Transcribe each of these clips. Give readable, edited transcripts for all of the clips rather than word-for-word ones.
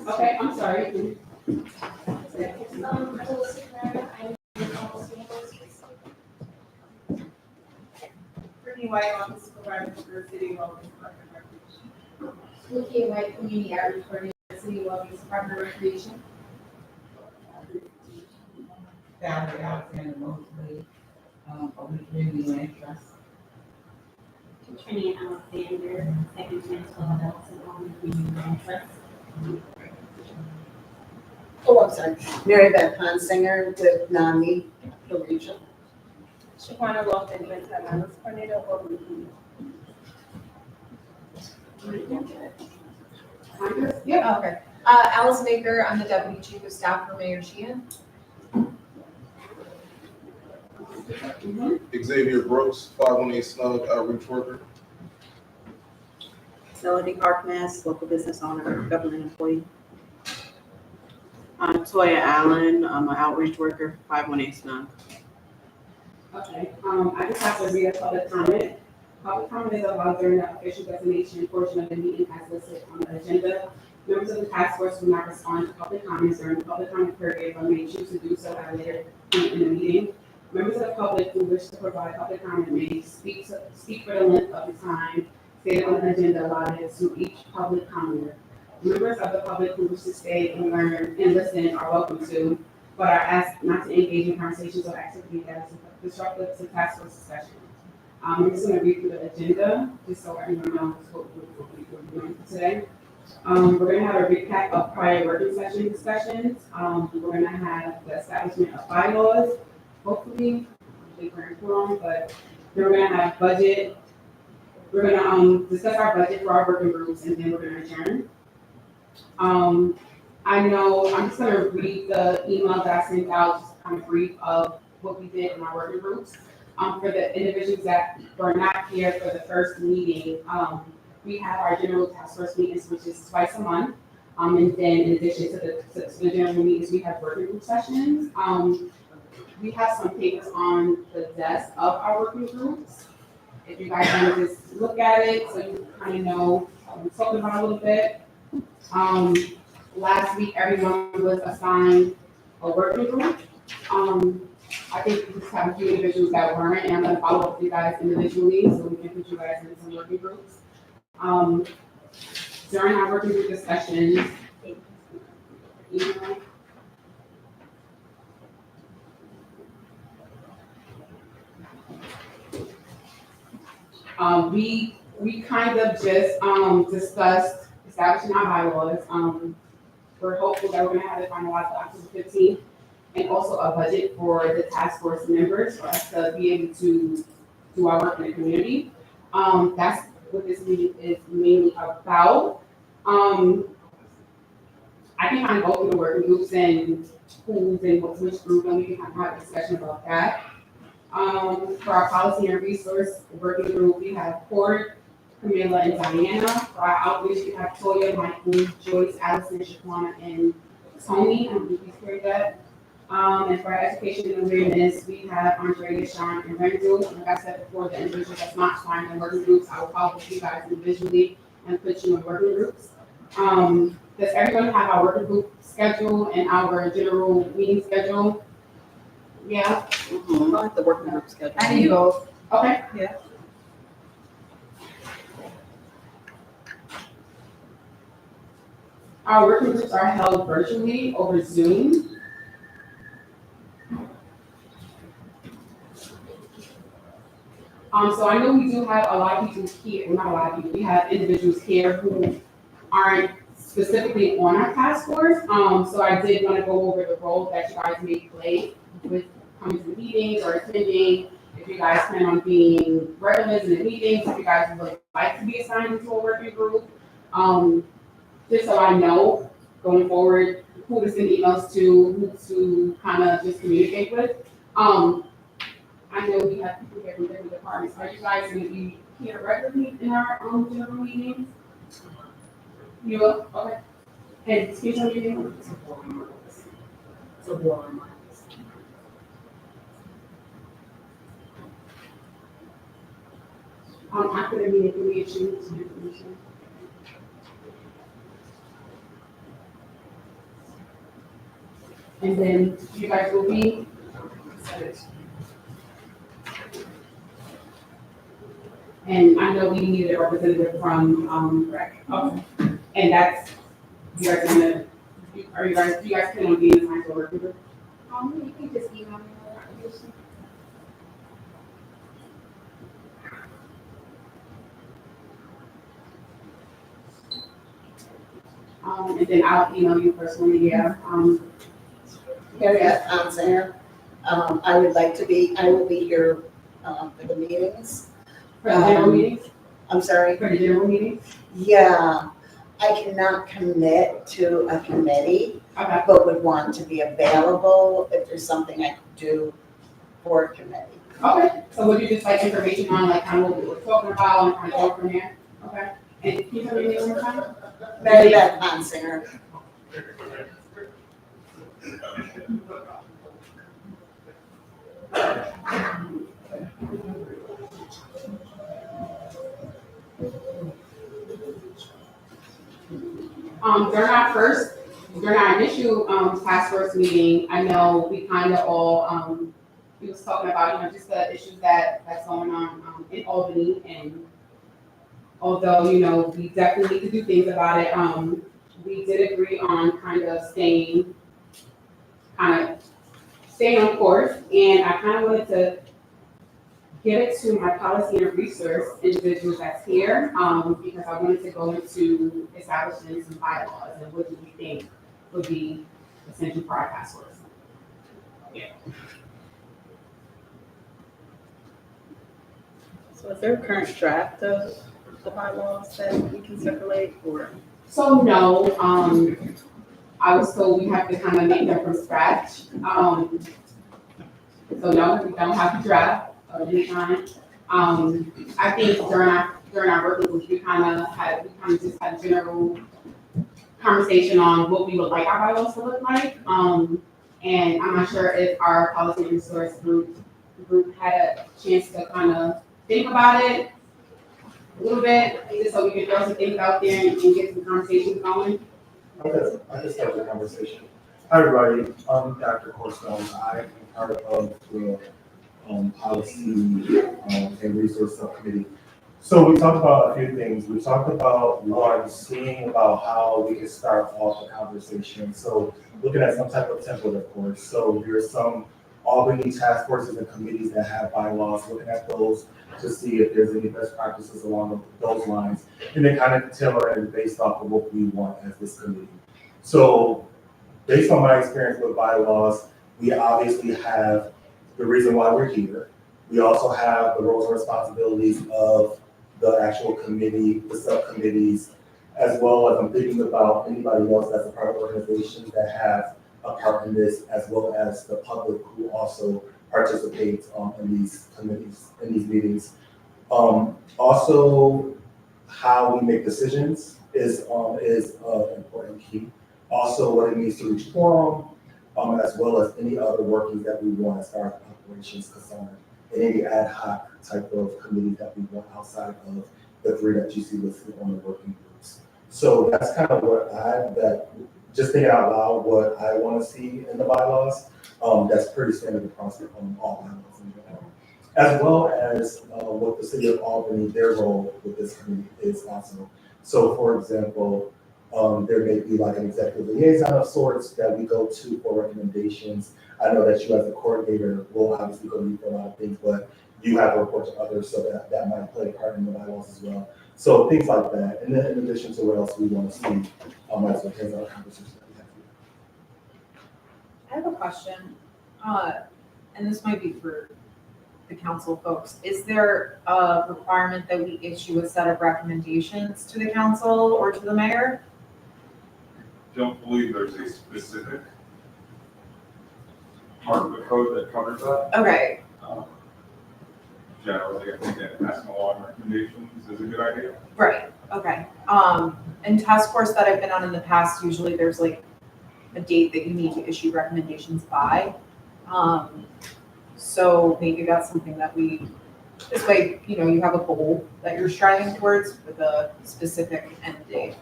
Okay, I'm sorry. Brittany White, Office Supervisor for City Wellness Department of Recreation. Looking White, Community Outreach Coordinator, City Wellness Department of Recreation. Valerie Alexander Mosley, of the Community Land Trust. Katrina Alexander, Second Chance for Adults and Home Community Land Trust. Oh, I'm sorry. Mary Beth Hansinger with NAMI, the region. Shaquana Wilson, Mental Wellness Coordinator, Oakland Community. Yeah. Okay. Alice Baker, I'm the Deputy Chief of Staff for Mayor Sheehan. Xavier Brooks, 518 Snug Outreach Worker. Melody Harkness, local business owner, government employee. Toya Allen, I'm an outreach worker, 518 Snug. Okay, I just have to read a public comment. Public comment is allowed during the official designation portion of the meeting as listed on the agenda. Members of the task force will not respond to public comments during the public comment period, but may choose to do so at a later point in the meeting. Members of the public who wish to provide public comment may speak for the length of the time stated on the agenda allotted to each public commenter. Members of the public who wish to stay and learn and listen are welcome to, but are asked not to engage in conversations or activities that is disruptive to task force discussion. I'm just gonna read through the agenda, just so everyone knows what we're doing today. We're gonna have a recap of prior working session discussions. We're gonna have the establishment of bylaws, hopefully, I think we're informed, but then we're gonna have budget. We're gonna, discuss our budget for our working groups, and then we're gonna adjourn. I know, I'm just gonna read the email that I sent out, just kind of brief of what we did in our working groups. For the individuals that were not here for the first meeting, we have our general task force meetings, which is twice a month. And then in addition to the general meetings, we have working group sessions. We have some papers on the desk of our working groups. If you guys want to just look at it, so you kind of know what we're talking about a little bit. Last week, everyone was assigned a working group. I think we just have a few individuals that weren't, and I'm gonna follow up with you guys individually, so we can put you guys in some working groups. During our working group discussions, we kind of just, discussed establishing our bylaws. We're hopeful that we're gonna have it finalized by October 15th. And also a budget for the task force members for us to be able to do our work in the community. That's what this meeting is mainly about. I can kind of go through the working groups and who's in which group, and we can kind of have a discussion about that. For our policy and resource working group, we have Court, Camilla, and Diana. For our outreach, we have Toya, Michael, Joyce, Allison, Shaquana, and Tony. I believe he's heard that. And for our education and awareness, we have Andrea, Sean, and Renzo. Like I said before, the individuals that's not signed in working groups, I will follow with you guys individually and put you in working groups. Does everyone have our working group schedule and our general meeting schedule? Yeah, I like the working group schedule. I need both. okay. Yeah. Our working groups are held virtually over Zoom. So I know we do have a lot of people here, well, not a lot of people, we have individuals here who aren't specifically on our task force. So I did want to go over the role that you guys may play with coming to meetings or attending. If you guys plan on being regulars in the meetings, if you guys would like to be assigned into a working group. Just so I know going forward who to send emails to, who to kind of just communicate with. I know we have people here from different departments. Are you guys going to be here regularly in our general meetings? You will? Okay. And excuse me, meeting? It's a warm. After the meeting, can we exchange some information? And then you guys will be. And I know we needed a representative from, rec. Okay. And that's, you guys gonna, do you guys plan on being assigned to a recruiter? You can just email me the application. And then I'll email you personally, yeah. Mary Beth Hansinger. I will be here, for the meetings. For the general meetings, I'm sorry. for the general meetings? Yeah, I cannot commit to a committee, Okay, but would want to be available if there's something I could do for a committee. okay, so would you just like information on like kind of what we were talking about and kind of go from there? Okay, and can you tell me your name one more time? Mary Beth Hansinger. During our initial, task force meeting, I know we kind of all, we was talking about, just the issues that's going on, in Albany, and although, we definitely need to do things about it, we did agree on kind of staying on course, and I kind of wanted to give it to my policy and resource individuals that's here, because I wanted to go into establishing some bylaws and what do we think would be essential for our task force. So is there a current draft of the bylaws that we can circulate or? So no, I was told we have to kind of make them from scratch. So no, we don't have to draft of any kind. I think during our working group, we kind of just had a general conversation on what we would like our bylaws to look like. And I'm not sure if our policy and resource group had a chance to kind of think about it a little bit, just so we can throw some things out there and get some conversations going. Okay, I just start the conversation. Hi, everybody. I'm Dr. Corstone. I am part of the policy and resource subcommittee. So we talked about a few things. We talked about one, seeing about how we can start off the conversation. So looking at some type of template, of course. So there's some Albany task forces and committees that have bylaws, looking at those to see if there's any best practices along those lines, and then kind of tailor it based off of what we want as this committee. So based on my experience with bylaws, we obviously have the reason why we're here. We also have the roles and responsibilities of the actual committee, the subcommittees, as well as I'm thinking about anybody else that's a part of organizations that have a part in this, as well as the public who also participates in these committees, in these meetings. Also, how we make decisions is an important key. Also, what it means to reach quorum, as well as any other workings that we want as far as operations concerned, and any ad hoc type of committee that we want outside of the three that you see listed on the working groups. So that's kind of what just thinking out loud, what I want to see in the bylaws. That's pretty standard across all bylaws in general. As well as what the city of Albany, their role with this committee is also. So for example, there may be like an executive liaison of sorts that we go to for recommendations. I know that you as a coordinator will obviously go to you for a lot of things, but you have to report to others, so that might play a part in the bylaws as well. So things like that. And then in addition to what else we want to see, as it depends on our conversation that we have here. I have a question, and this might be for the council folks. Is there a requirement that we issue a set of recommendations to the council or to the mayor? Don't believe there's a specific part of the code that covers that. Okay, Generally, I think that passing along recommendations is a good idea. right, okay. And task force that I've been on in the past, usually there's like a date that you need to issue recommendations by. So maybe that's something that this way, you have a goal that you're striving towards with a specific end date.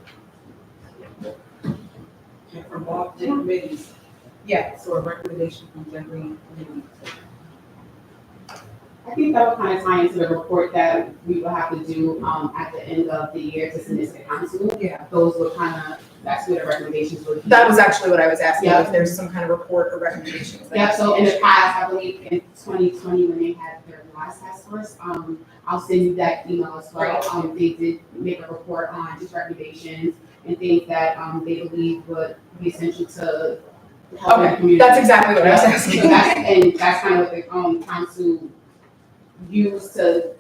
From all the committees. Yeah. So a recommendation from Jeremy. I think that would kind of tie into the report that we will have to do, at the end of the year to submit to the council. Yeah. Those would kind of, that's where the recommendations would be. That was actually what I was asking, Yeah. if there's some kind of report or recommendations. that- Yeah, so in the past, I believe in 2020, when they had their last task force, I'll send you that email as well. They did make a report on just recommendations and things that, they believe would be essential to help the Okay, community. that's exactly what I was Yeah, asking. so that's kind of what the, council used to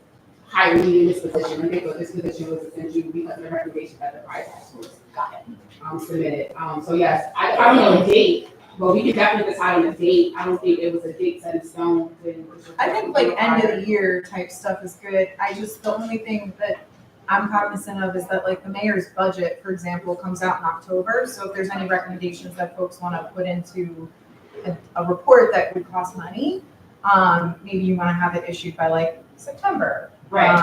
hire me in this position. I think that this position was essentially because of the recommendation that the prior task force submitted. So yes, I don't know a date, but we can definitely decide on a date. I don't think it was a date set in stone. I think like end of the year type stuff is good. The only thing that I'm cognizant of is that like the mayor's budget, for example, comes out in October. So if there's any recommendations that folks want to put into a report that would cost money, maybe you want to have it issued by like September. Right.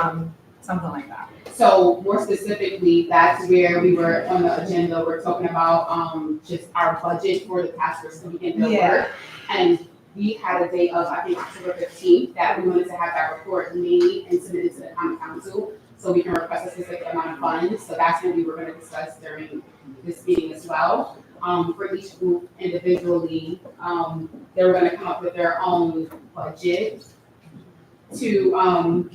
Something like that. So more specifically, that's where we were on the agenda. We're talking about, just our budget for the task force to begin their Yeah. work. And we had a date of, I think, October 15th, that we wanted to have that report made and submitted to the common council, so we can request a specific amount of funds. So that's what we were gonna discuss during this meeting as well. For each group individually, they were gonna come up with their own budget to,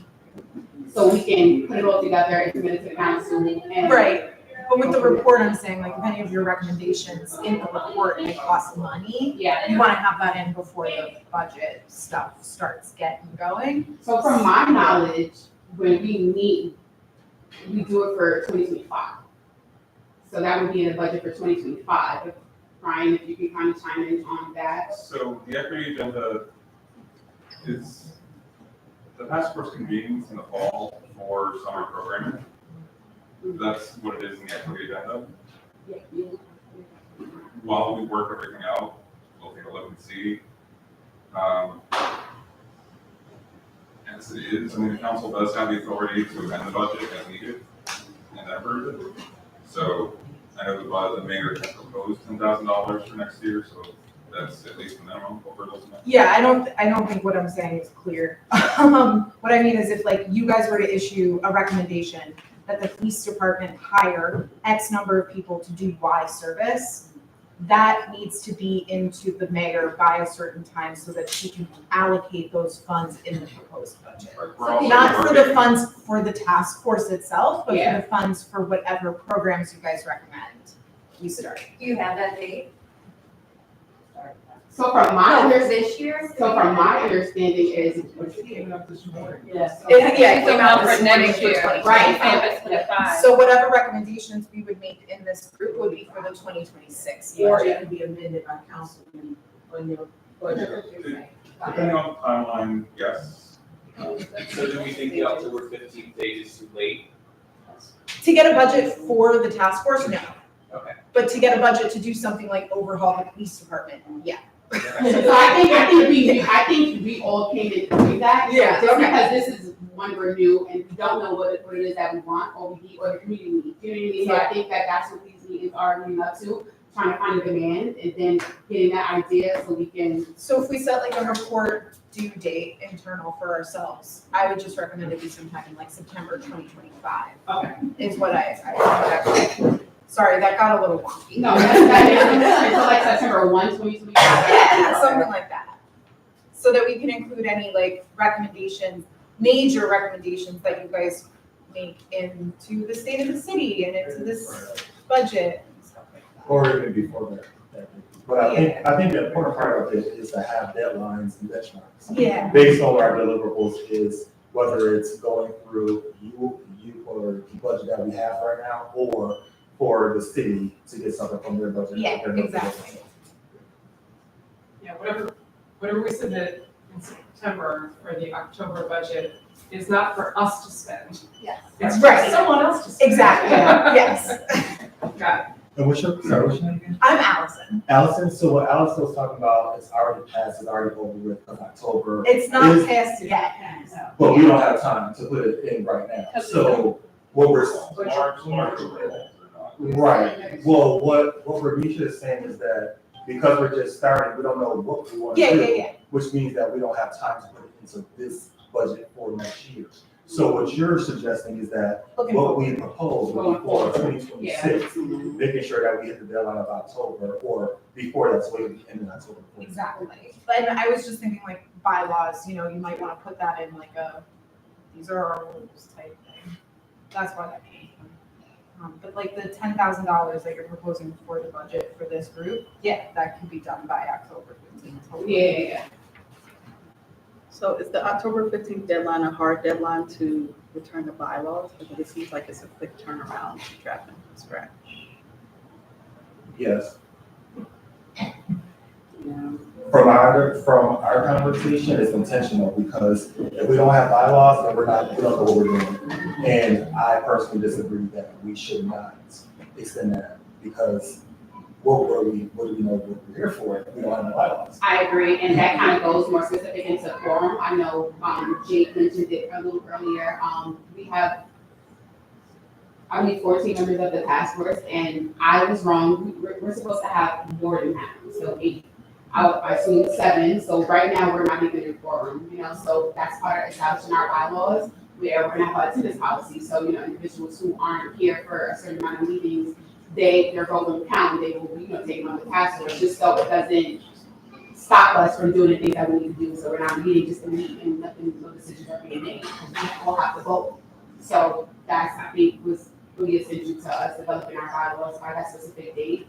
so we can put it all together and submit it to the council and. Right. But with the report, I'm saying like if any of your recommendations in the report may cost money, Yeah. you want to have that in before the budget stuff starts getting going. So from my knowledge, when we meet, we do it for 2025. So that would be in the budget for 2025. Brian, if you can kind of chime in on that. So the equity agenda is, the task force convenes in the fall for summer programming. That's what it is in the equity agenda. While we work everything out, we'll take a look and see. As it is, I mean, the council does have the authority to amend the budget as needed and approve it. So I know the mayor has proposed $10,000 for next year, so that's at least the minimum what we're looking at. Yeah, I don't think what I'm saying is clear. What I mean is if like you guys were to issue a recommendation that the police department hire X number of people to do Y service, that needs to be into the mayor by a certain time so that she can allocate those funds in the proposed budget. Like, we're also Not for the working- funds for the task force itself, but for Yeah. the funds for whatever programs you guys recommend we start. Do you have that date? So from my No, for understanding, this year? so from my understanding is, Yes. It came out this morning next for year. 2025. Right. So whatever recommendations we would make in this group would be for the 2026 Or budget. it can be amended by council on your budget. Depending on the timeline, yes. So do we think the October 15th date is too late? To get a budget for the task force, no. Okay. But to get a budget to do something like overhaul the police department, yeah. so I think we all came in to do that. Yeah, Just okay. because this is one we're new and we don't know what it is that we want or we need or the community needs. You know what I mean? So I think that that's what these meetings are leading up to, trying to find a demand and then getting that idea so we can. So if we set like a report due date internal for ourselves, I would just recommend it be sometime in like September 2025. Okay. Is what I sorry, that got a little wonky. No, that's until like September 1, 2025. Yeah, something like that. So that we can include any like recommendations, major recommendations that you guys make into the state of the city and into this budget and stuff like that. Or even before that. But I think the important part of it is to have deadlines and benchmarks. Yeah. Based on what our deliverables is, whether it's going through you or the budget that we have right now, or for the city to get something from their budget. Yeah, Their budget. exactly. Yeah, whatever we submit in September for the October budget is not for us to spend. Yes. It's Right. for someone else to spend. Exactly, yes. Got it. And what's your name again? I'm Allison. Allison, so what Allison was talking about, it's already passed, it's already over with of October, It's not Is- passed yet. but we don't have time to put it in right now. So what we're, Large approvals or not. right, well, what Renisha is saying is that because we're just starting, we don't know what we want to Yeah, do. yeah, yeah. Which means that we don't have time to put it into this budget for next year. So what you're suggesting is that Looking what forward. we propose will be for 2026, making sure that we hit the deadline of October, or before that's way the end of October. Exactly. But I was just thinking like bylaws, you might want to put that in like these are our rules type thing. That's why that came. But like the $10,000 that you're proposing for the budget for this group, yeah, that can be done by October 15th. Yeah. So is the October 15th deadline a hard deadline to return the bylaws? Because it seems like it's a quick turnaround to draft them from scratch. Yes. Yeah. From our conversation, it's intentional, because if we don't have bylaws, then we don't know what we're doing. And I personally disagree that we should not extend that, because what do we know what we're here for if we don't have the bylaws? I agree, and that kind of goes more specific into quorum. I know, Jake mentioned it a little earlier. We have, I believe, 14 members of the task force, and I was wrong. We're supposed to have more than half, so 8. I assume 7, so right now we're not even in quorum, so that's part of establishing our bylaws. We're gonna have an attendance policy, so, individuals who aren't here for a certain amount of meetings, their vote will count, they will be, taken on the task force, just so it doesn't stop us from doing the things that we need to do, so we're not meeting just to meet and nothing, no decisions are being made, because we all have to vote. So that's, I think, was really essential to us developing our bylaws by that specific date.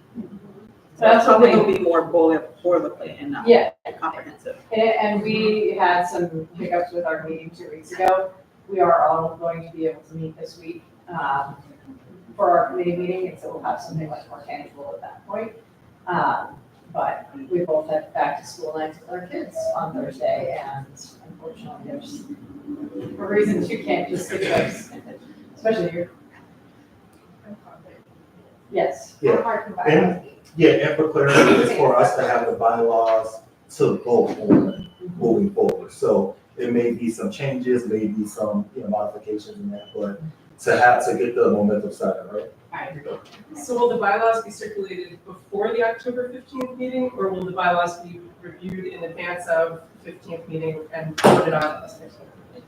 So that's something that'll be more boilerplate and not Yeah. comprehensive. And we had some hiccups with our meeting 2 weeks ago. We are all going to be able to meet this week for our committee meeting, and so we'll have something much more tangible at that point. But we both have back to school nights with our kids on Thursday, and unfortunately, there's reasons you can't just skip those, especially here. Yes. Yeah. And, and for clarity, it's for us to have the bylaws to vote on moving forward. So there may be some changes, maybe some, modifications in that, but to get the momentum started, right? I agree. So will the bylaws be circulated before the October 15th meeting, or will the bylaws be reviewed in advance of the 15th meeting and voted on?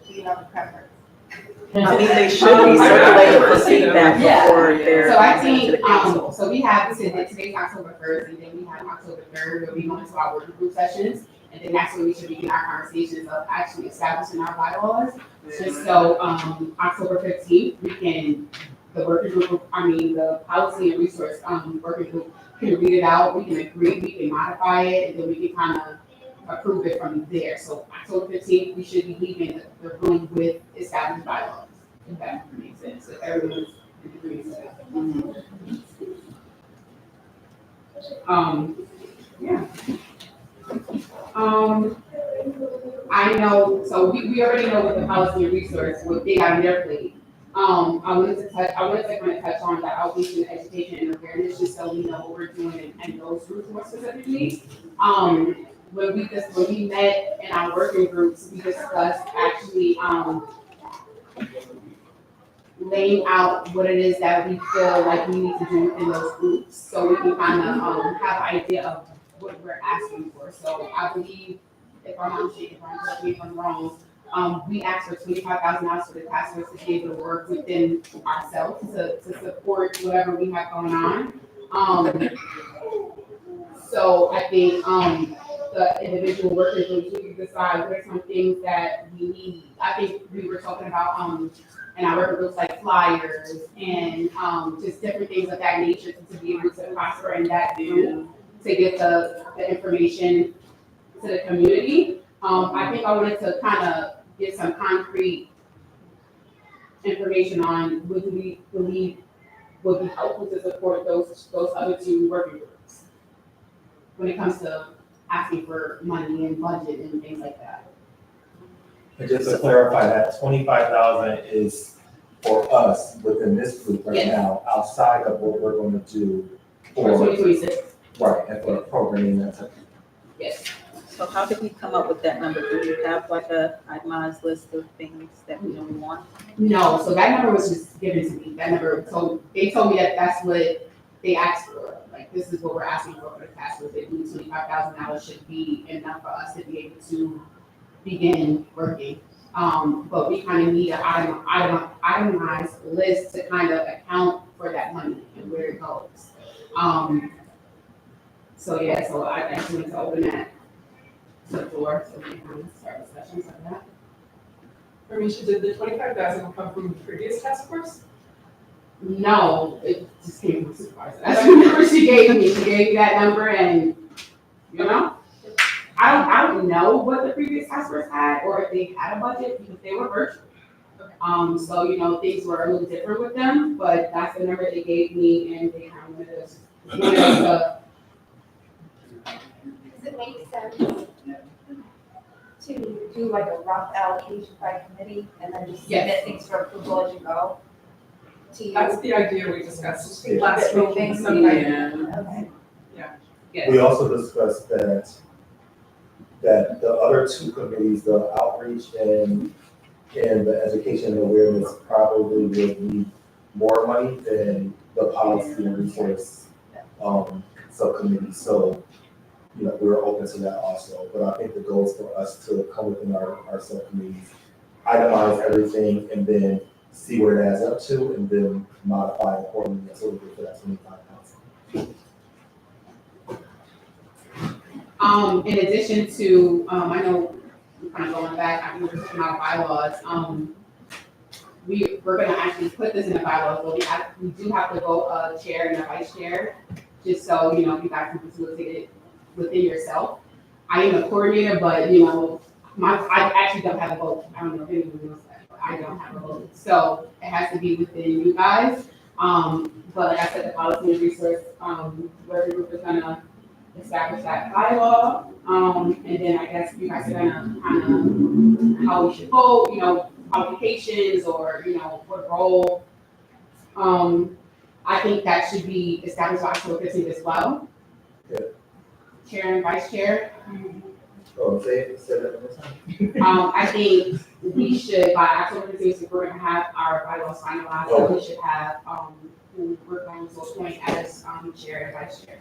Do you have a preference? I mean, they should be circulated for feedback Yeah. before they're So I presented to think, the council. so we have, today's October 1st, and then we have October 3rd, where we go into our working group sessions. And then that's when we should begin our conversations of actually establishing our bylaws. Just so, October 15th, the working group, the policy and resource, working group can read it out, we can agree, we can modify it, and then we can kind of approve it from there. So October 15th, we should be leaving the room with established bylaws, if that makes sense, if everyone's in agreement with that. Yeah. I know, so we already know what the policy and resource, what they got in their plate. I wanted to kind of touch on the outreach and education and awareness, just so we know what we're doing and those groups more specifically. When we met in our working groups, we discussed actually, laying out what it is that we feel like we need to do in those groups, so we can kind of, have an idea of what we're asking for. So I believe, if I'm not mistaken, if I'm wrong, we asked for $25,000 for the task force to be able to work within ourselves to support whatever we have going on. So I think, the individual working groups, we can decide what are some things that we need. I think we were talking about, in our working groups, like flyers and, just different things of that nature to be able to prosper in that group, to get the information to the community. I think I wanted to kind of get some concrete information on what do we believe would be helpful to support those other 2 working groups when it comes to asking for money and budget and things like that. And just to clarify, that 25,000 is for us within this group right Yes. now, outside of what we're going to do For 2026, right, and for programming and that. yes. So how did we come up with that number? Do you have like a itemized list of things that we know we want? No, so that number was just given to me, that number, so they told me that that's what they asked for, like, this is what we're asking for the task force. They believe $25,000 should be enough for us to be able to begin working. But we kind of need an itemized list to kind of account for that money and where it goes. So I actually need to open that to the floor, so we can start discussions on that. Ramisha, did the 25,000 come from the previous task force? No, it just came from supervisor. That's the number she gave me. She gave me that number and, you know, I don't know what the previous task force had or if they had a budget because they were virtual. So, you know, things were a little different with them, but that's the number they gave me and they kind of wanted us to. Does it make sense to do like a rough allocation by committee and then just Yes. submit things for approval as you go? To you? That's the idea we discussed Yeah. last week. Things Sometime. Okay. Yes. We also discussed that the other two committees, the outreach and the education and awareness probably would need more money than the policy and resource, subcommittee. So, you know, we're open to that also, but I think the goal is for us to come within our subcommittees, itemize everything and then see what it adds up to and then modify accordingly until we get to that 25,000. In addition to, I know we're kind of going back, we were talking about bylaws, we're gonna actually put this in the bylaws, but we do have to vote a chair and a vice chair, just so, you know, you guys can facilitate it within yourself. I am a coordinator, but, you know, I actually don't have a vote. I don't know if anyone knows that, but I don't have a vote. So it has to be within you guys. But like I said, the policy and resource, working group is gonna establish that bylaw. And then I guess you guys are gonna kind of how we should vote, you know, qualifications or, you know, what role. I think that should be established by October 15th as well. Yeah. Chair and vice chair. Oh, say that one more time. I think we should, by October 15th, we're gonna have our bylaws finalized, so we should have, who we're going to appoint as, chair and vice chair.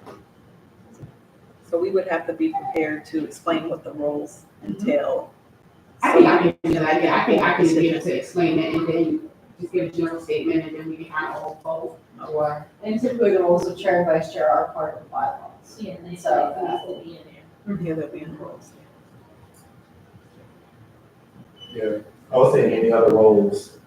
So we would have to be prepared to explain what the roles entail. I think I can do that, yeah, I think I can be able to explain it and then just give a general statement and then we can kind of all vote or. And typically the roles of chair and vice chair are part of the bylaws. Yeah, and So, that will be in there. Yeah, that'd be in roles. Yeah, I would say any other roles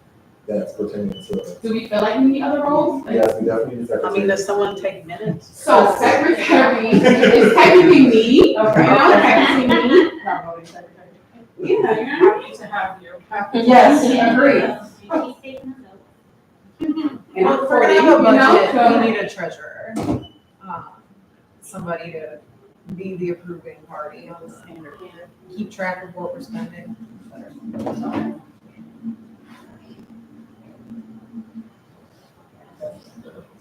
that's pertaining to. Do we feel like we need other roles? Yes, we definitely need I mean, secretary. does someone take minutes? So secretary is technically me, Okay. you know, technically me. Not voting secretary. Yeah, you know. Happy to have you. Yes, agreed. She's taking notes. And I'm For recording, have you a know, budget, so. we need a treasurer. Somebody to be the approving party on the, keep track of what we're spending.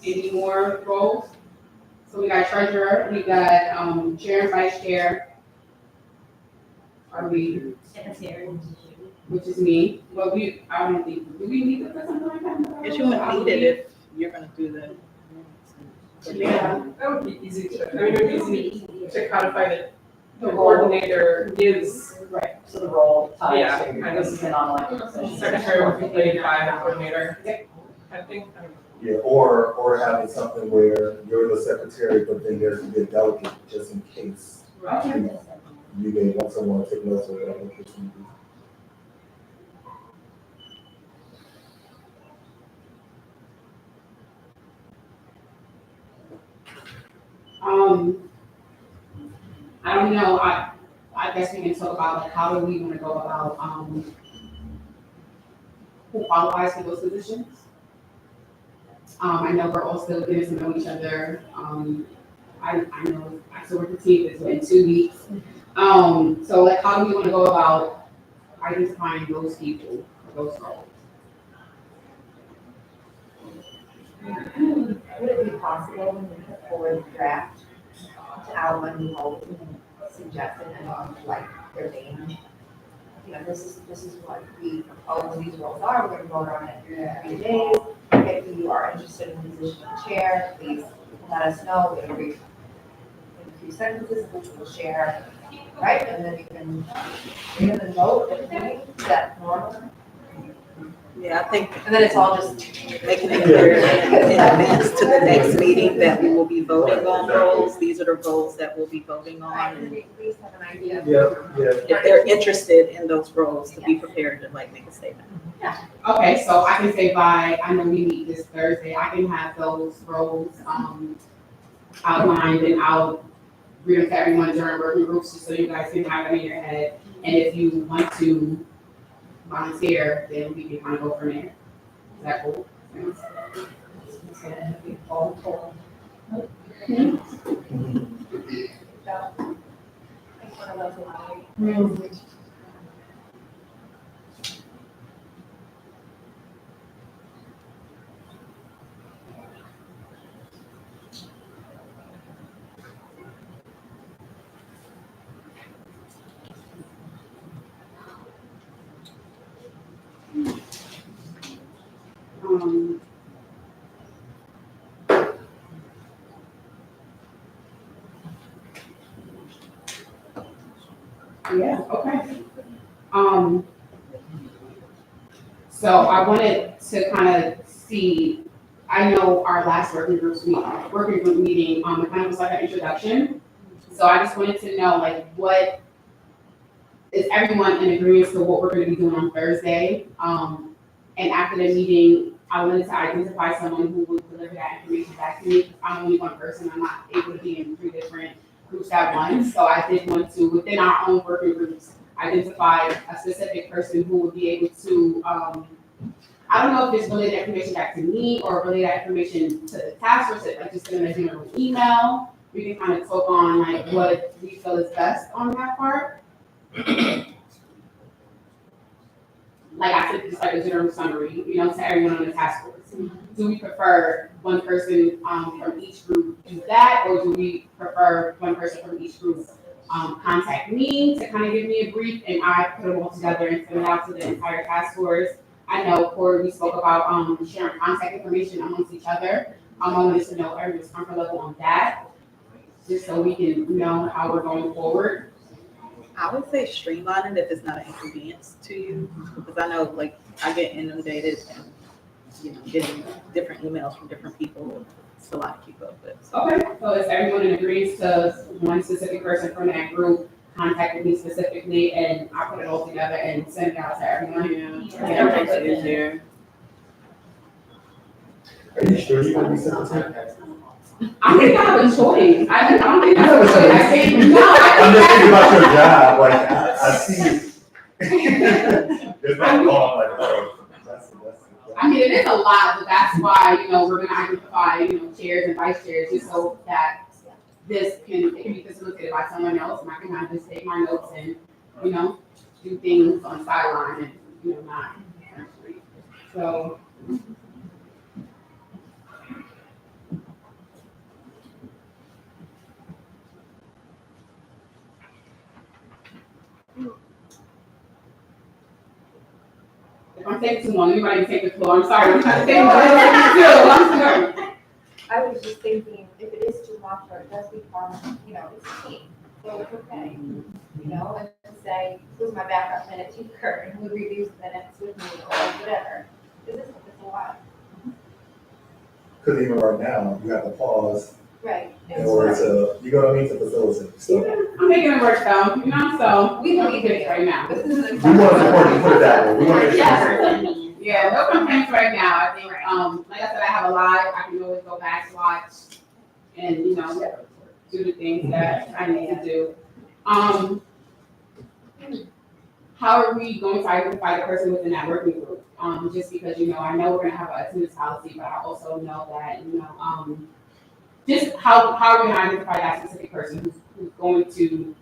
Any more roles? So we got treasurer, we got, chair and vice chair. Are we, Secretary. which is me, but I don't think, do we need to put something like that? Guess you wouldn't need it if you're gonna do the. Yeah. That would be easy to, I mean, it would be easy to codify that the coordinator is Right, so the role ties Yeah, to, kind of. this is an online position. secretary would be played by the coordinator. I think, Yeah, or having something where you're the secretary, but then there's a delegate just in case. right. You know, you may want someone to take notes or whatever. the case may be. I don't know, I guess we can talk about like how do we wanna go about, who qualifies for those positions? I know we're all still getting to know each other, I know October 15th is in 2 weeks. So like how do we wanna go about identifying those people, for those roles? Would it be possible when we put forward the draft to outline the roles and suggest it and like their name? You know, this is what we propose these roles are, we're gonna vote on it in 3 days. If you are interested in the position of chair, please let us know, we'll read in a few sentences, which we'll share, right? And then you can read them and vote, if any, is that normal? Yeah, I think And then it's all just, making it clear in advance to the next meeting that we will be voting on roles. These are the roles that we'll be voting right, on. and And we at least have an idea. if they're interested in those roles, to be prepared to like make a statement. Okay, so I can say by, I know we meet this Thursday, I can have those roles, outlined and I'll read them to everyone during working groups, just so you guys can have them in your head. And if you want to volunteer, then we can kind of go from there. Is that cool? Um, Yeah, okay. So I wanted to kind of see, I know our last working group meeting, it kind of was like an introduction. So I just wanted to know, like, what, is everyone in agreement to what we're gonna be doing on Thursday? And after the meeting, I wanted to identify someone who would deliver that information back to me, because I'm only one person, I'm not able to be in 3 different groups at once. So I did want to, within our own working groups, identify a specific person who would be able to, I don't know if it's relay that information back to me or relay that information to the task force, like just send a general email. We can kind of talk on like what we feel is best on that part. Like I said, just like a general summary, you know, to everyone on the task force. Do we prefer one person from each group do that, or do we prefer one person from each group contact me to kind of give me a brief, and I put them all together and send it out to the entire task force? I know, Corey, we spoke about sharing contact information amongst each other. I wanted to know everyone's comfort level on that, just so we can know how we're going forward. I would say streamline it if it's not an inconvenience to you, because I know like I get inundated and, you know, getting different emails from different people. It's a lot to keep up with. So. Okay, so is everyone in agreement to one specific person from that group contacted me specifically, and I put it all together and send it out to everyone? Yeah, that makes it easier. Are you sure you want to be secretary? I think I have a choice. I don't think I have a choice. I think, no, I'm just thinking about your I job, like, I see. There's not long, like, oh, that's. I mean, it is a lot, but that's why, you know, we're gonna identify, you know, chairs and vice chairs, just so that it can be facilitated by someone else, and I can kind of just take my notes and, you know, do things on the sideline and, you know, not. So. If I'm taking too long, anybody can take the floor, I'm sorry, I'm trying to take I'm sorry. I was just thinking, if it is too much, or it does become, you know, it's a team, so it's okay. You know, and just say, who's my backup minute taker, and who reviews the minutes with me, or whatever. Because it's a lot. Because even right now, you have to pause Right. in order to, you know what I mean, to facilitate. So I'm making it work though, you know, so We no believe complaints right now. This is an we want to support you, put it that way. We want to make Yes. sure. Yeah, no complaints right now. I think, like I said, I have a live, I can always go back, watch, and, you know, do the things that I need to do. How are we going to identify the person within that working group? Just because, you know, I know we're gonna have an attendance policy, but I also know that, you know, just how are we gonna identify that specific person who's going to,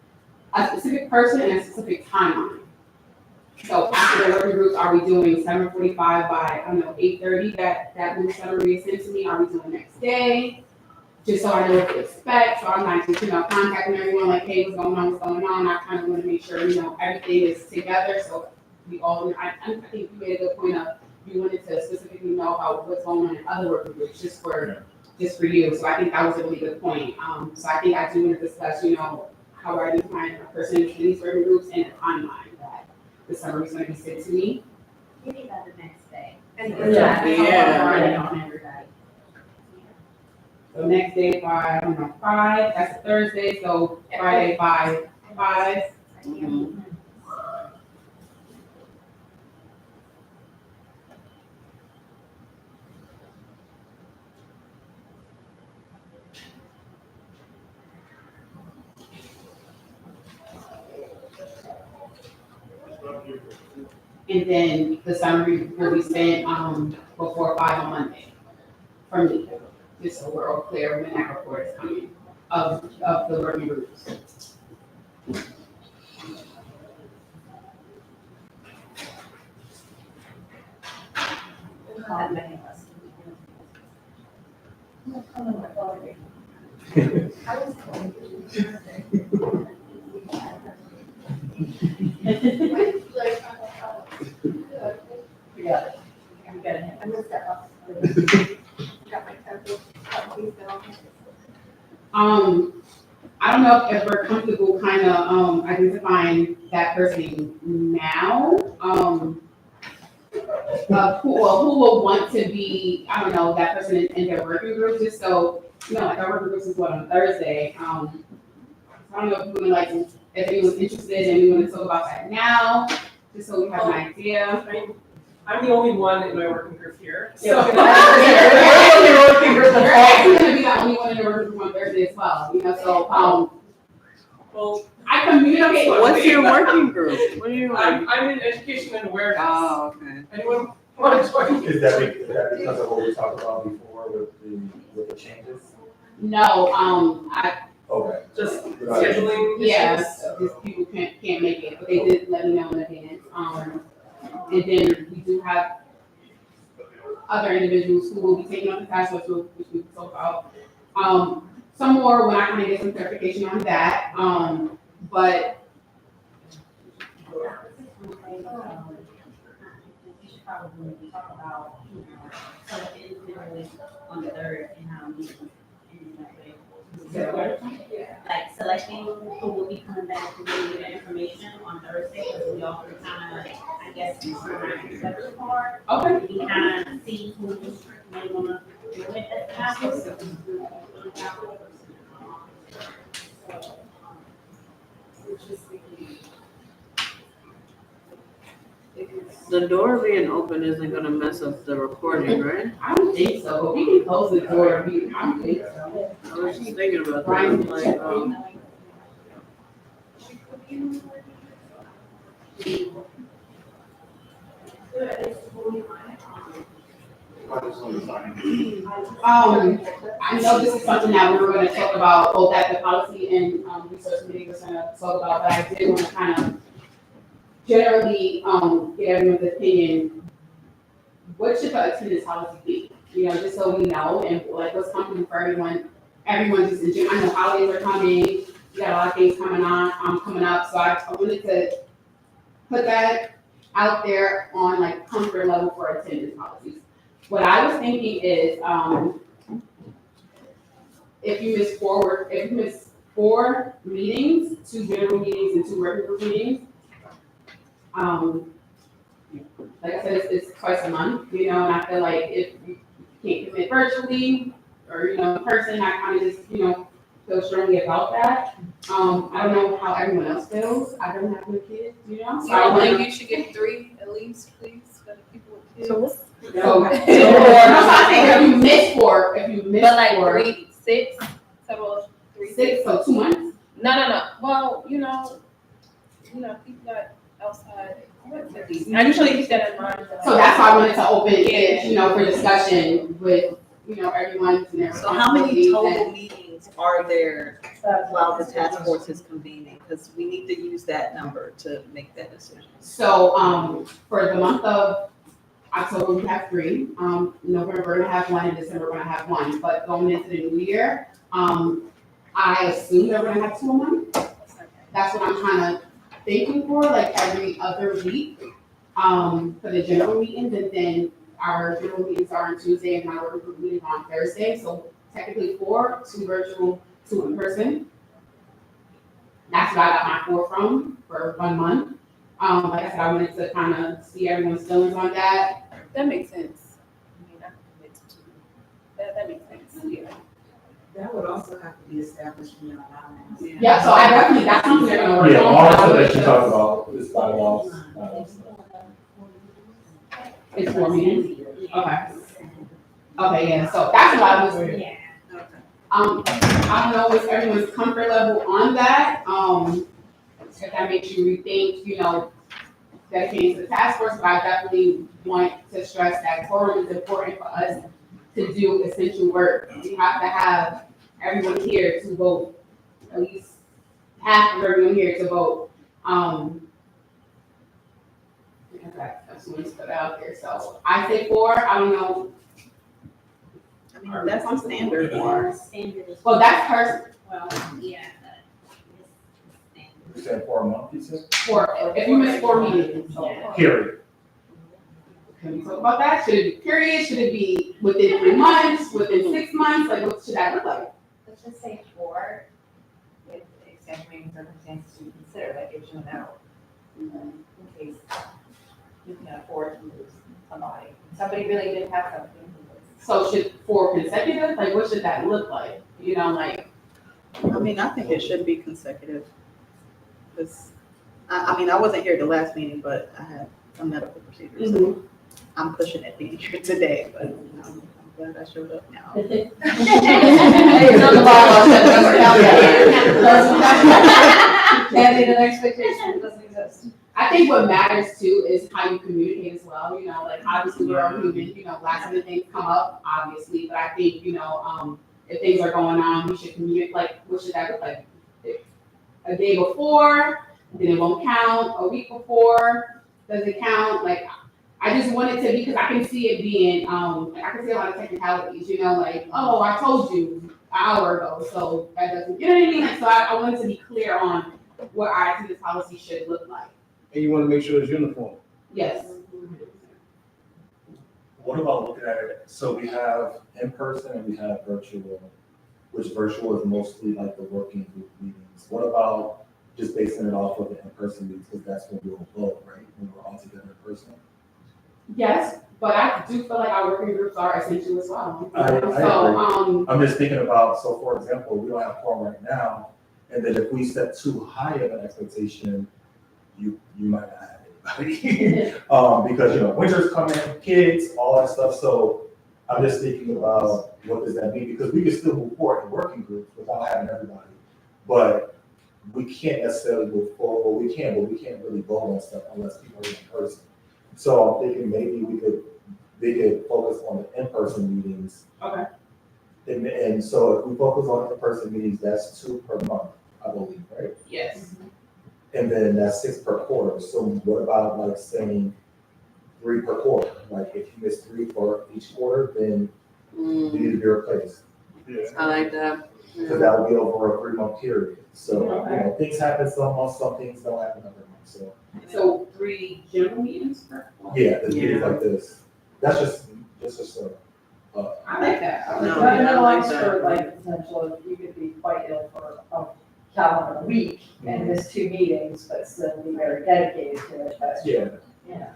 a specific person and a specific timeline? So after the working groups, are we doing 7:45 by, I don't know, 8:30, that new summary is sent to me? Are we doing next day? Just so I know what to expect, so I'm not just, you know, contacting everyone like, hey, what's going on? I kind of want to make sure, you know, everything is together, so we all, I think you made a good point of, you wanted to specifically know about what's going on in other working groups, just just for you. So I think that was a really good point. So I think I do want to discuss, how I define a person in these working groups and the timeline that the summary is going to be sent to me. You need that the next day. Yeah. On everybody. So next day by, 5, that's a Thursday, so Friday by 5. And then the summary will be sent, before 5 on Monday from me, just so we're all clear when that report is coming of the working groups. That many of us. Yeah. We got it. I'm gonna step up. Got my temper. Please don't. I don't know if we're comfortable kind of, identifying that person now, who will want to be, I don't know, that person in their working group, just so, like our working groups is what, on Thursday, I don't know if we would like, if anyone's interested and we want to talk about that now, just so we have an idea. I'm the only one in my working group here, so. You're actually gonna be the only one in the working group on Thursday as well, so, Well, I communicate. What's your working group? What are you? I'm in education and awareness. Oh, okay. Anyone want to join me? Is that because of what we talked about before with the changes? No, Okay. Just scheduling issues? yes, just people can't make it, but they did let me know in advance. And then we do have other individuals who will be taking on the task force, which we talked about. Some more when I kind of get some clarification on that, but We should probably talk about, so individually on the 3rd and how we can, like selecting who will be coming back to give you the information on Thursday, because we all kind of, I guess, separate part. okay. We kind of see who may want to do it at the house. The door being open isn't gonna mess up the recording, right? I don't think so, but we can close the door. I don't think so. I was just thinking about Right. that, like, I know this is something that we were gonna talk about, both at the policy and, research meeting was gonna talk about, but I did want to kind of generally, get everyone's opinion. What should the attendance policy be? Just so we know, and like what's comfortable for everyone just in general. I know holidays are coming, we got a lot of things coming up, so I wanted to put that out there on like comfort level for attendance policies. What I was thinking is, if you miss 4 meetings, 2 general meetings and 2 working group meetings, like I said, it's twice a month, and I feel like if you can't commit virtually or, in person, I kind of just, feel strongly about that. I don't know how everyone else feels. I don't have any kids, so I think wanna- you should get 3 at least, please, for the people with kids? So, I'm saying if you miss 4, But like 3, 6, total 3, 6, so 2 months. No. Well, people got outside. I usually keep that in mind. So that's why I wanted to open it, for discussion with, everyone and their so how many responsibilities total and- meetings are there while the task force is convening? Because we need to use that number to make that decision. So, for the month of October, we have 3. November, we're gonna have 1, and December, we're gonna have 1. But going into the new year, I assume that we're gonna have 2 a month. That's what I'm kind of thinking for, like every other week, for the general meetings, and then our general meetings are on Tuesday and our working group meeting on Thursday. So technically 4, 2 virtual, 2 in person. That's where I got my 4 from for 1 month. Like I said, I wanted to kind of see everyone's feelings on that. That makes sense. I mean, I commit to that makes sense, yeah. That would also have to be established in our bylaws. Yeah, so I definitely, that's something they're gonna work on. Yeah, all the stuff that you talked about is bylaws. It's 4 meetings? Okay. Okay, yeah, so that's what I was, Yeah. I don't know what's everyone's comfort level on that, if that makes you rethink, you know, dedicating to the task force, but I definitely want to stress that quorum is important for us to do essential work. We have to have everyone here to vote, at least half of everyone here to vote. Okay, that's one put out there, so I say 4, I don't know, I mean, that's the standard. Standard is. well, that's her, Well, yeah, but it's standard. You said 4 a month, you said? 4, if you miss 4 meetings. Yeah. Period. Can we talk about that? Should it be period? Should it be within 3 months, within 6 months? Like, what should that look like? Let's just say 4, with extenuating circumstances to consider, that gives you an out. In case you can afford to lose somebody. Somebody really did have something. So should 4 consecutive? Like, what should that look like? You know, like, I mean, I think it should be consecutive. Because, I mean, I wasn't here at the last meeting, but I had some medical procedures. So I'm pushing it being here today, but I'm glad I showed up now. It's on the bylaws, that doesn't count. Can't meet an expectation, it doesn't exist. I think what matters too is how you communicate as well. You know, like obviously we're all human, you know, last minute things come up, obviously, but I think, you know, if things are going on, we should communicate, like, what should that look like? A day before, then it won't count, a week before, does it count? Like, I just want it to be, because I can see it being, like, I can see a lot of technicalities, you know, like, oh, I told you an hour ago, so that doesn't, you know what I mean? Like, so I want it to be clear on what our attendance policy should look like. And you wanna make sure it's uniform. Yes. What about looking at it, so we have in person and we have virtual, which virtual is mostly like the working group meetings. What about just basing it off of the in-person meetings, because that's when we'll vote, right, when we're all together in person? Yes, but I do feel like our working groups are essential as well. I agree. So, I'm just thinking about, so for example, we don't have quorum right now, and then if we set too high of an expectation, you might not have anybody. Because, you know, winter's coming, kids, all that stuff, so I'm just thinking about what does that mean, because we can still move forward in working groups without having everybody, but we can't necessarily move forward, well, we can, but we can't really vote on stuff unless people are in person. So I'm thinking maybe they could focus on the in-person meetings. Okay. And so if we focus on in-person meetings, that's 2 per month, I believe, right? yes. And then that's 6 per quarter. So what about like saying 3 per quarter? Like if you miss 3 for each quarter, then you need to be replaced. I like that. Because that would be over a 3-month period. So, you know, things happen some months, some things don't happen other months, so. So 3 general meetings per month? Yeah, the meetings like this. That's just I like that. I like No, that. yeah, I like that. For like potential, you could be quite ill for a calendar week and miss 2 meetings, but still be very dedicated to it, but. yeah. Yeah.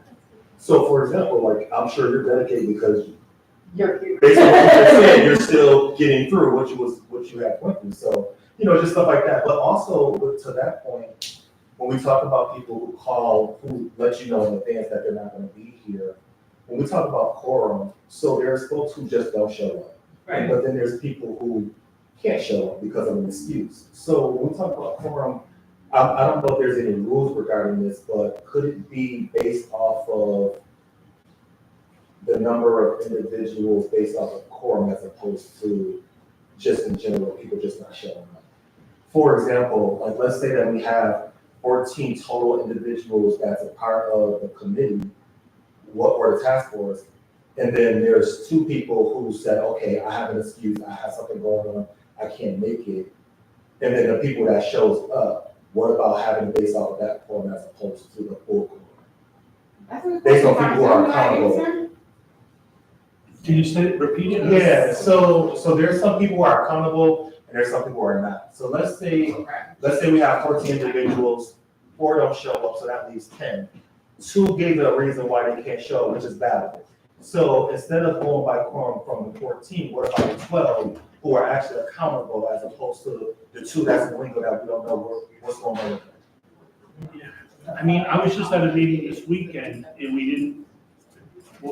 So for example, like, I'm sure you're dedicated because You're. based on what you just said, you're still getting through what you had went through. So, you know, just stuff like that. But also to that point, when we talk about people who call, who let you know in advance that they're not gonna be here, when we talk about quorum, so there's folks who just don't show up. Right. But then there's people who can't show up because of an excuse. So when we talk about quorum, I don't know if there's any rules regarding this, but could it be based off of the number of individuals based off of quorum as opposed to just in general, people just not showing up? For example, like let's say that we have 14 total individuals that's a part of the committee, or the task force, and then there's 2 people who said, okay, I have an excuse, I have something going on, I can't make it. And then the people that shows up, what about having it based off of that quorum as opposed to the full quorum? That's a good Based on question. people who are Can I accountable. answer? Can you say, repeat it? Yeah, so there's some people who are accountable and there's some people who are not. So let's say we have 14 individuals, 4 don't show up, so that leaves 10. 2 gave a reason why they can't show, which is valid. So instead of going by quorum from the 14, what about the 12 who are actually accountable as opposed to the 2 that's illegal that we don't know what's going on with them? I mean, I was just at a meeting this weekend and we didn't,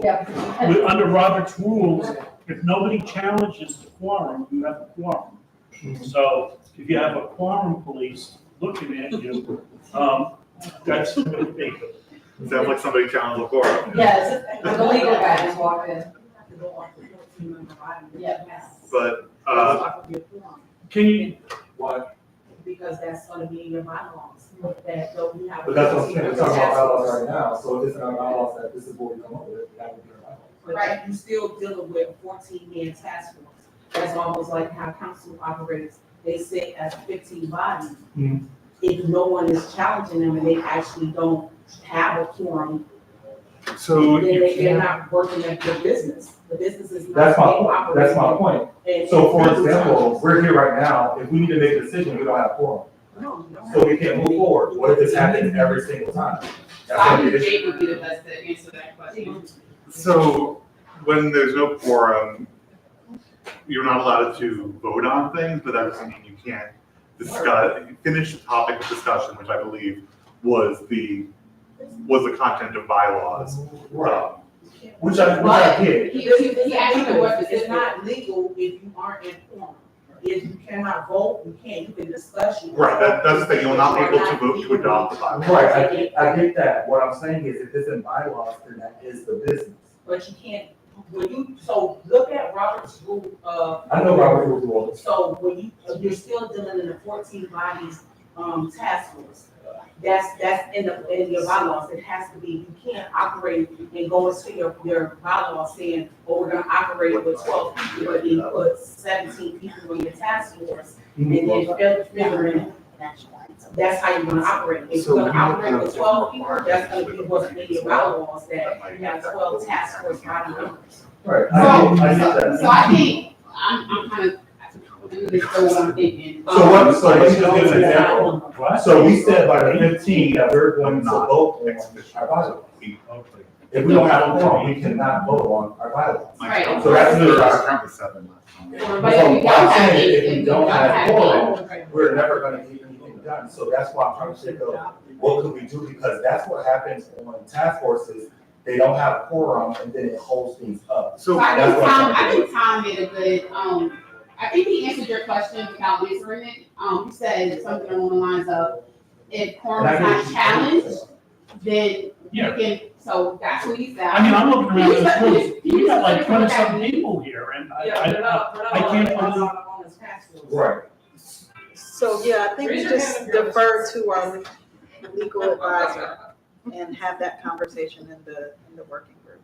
Yeah. under Robert's rules, if nobody challenges the quorum, you have a quorum. So if you have a quorum police looking at you, that's what they do. Sounds like somebody challenged the quorum. Yes, the legal guy just walked in. Yeah. But, Can you, Because that's gonna be in your bylaws, that though we have. but that's what I'm saying, we're talking about bylaws right now, so if it's in our bylaws that this is what we come up with, that would be our bylaws. But you still dealing with 14-man task force. That's almost like how council operates. They sit as a 15 body. Mhm. If no one is challenging them and they actually don't have a quorum, So then you they're can't, not working at the business. The business is not that's my being point, operated. that's my point. And- So for example, we're here right now, if we need to make a decision, we don't have quorum. No, you don't have So we can't move forward. What if this happens every single time? So That's I gonna be think the issue. Jake would be the best to answer that question. So when there's no quorum, you're not allowed to vote on things, but that doesn't mean you can't finish the topic of discussion, which I believe was the content of bylaws. Right. Which I get. He actually was, It's not legal if you aren't in quorum. If you cannot vote, you can discuss. Right, that's the thing, you're not able to vote to adopt the bylaws. Right, I get that. What I'm saying is if it's in bylaws, then that is the business. But you can't, so look at Robert's rule, I know Robert Rules rules. so you're still dealing in the 14 bodies, task force. That's in your bylaws, it has to be, you can't operate and go into your bylaws saying, oh, we're gonna operate with 12 people, but then you put 17 people in your task force, and then figuring, that's how you're gonna operate. If So you're gonna you operate have with 12 people, that's gonna be what's in your bylaws, that you have 12 task force body members. Right, I get that. So I think, I'm kind of, let me just go what I'm thinking. So let me just give an example. So we said by the 15th that we're going to vote on our bylaws. If we don't have a quorum, we cannot vote on our bylaws. Right. So that's literally our. But if we don't have any, If we don't have any, quorum, we're never gonna get anything done. So that's why I'm trying to think of what could we do? Because that's what happens on task forces. They don't have quorum and then it holds things up. So I that's think what I'm Tom, trying I to do. think Tom did a good, I think he answered your question without answering it. He said something along the lines of, if quorum is not challenged, then you can, so that's what he said. I mean, I'm looking around this room, He we got like was- 20-some people here and I can't believe. on this task force. Right. So, yeah, I think we Raise your just hand if you're- defer to our legal advisor and have that conversation in the working group.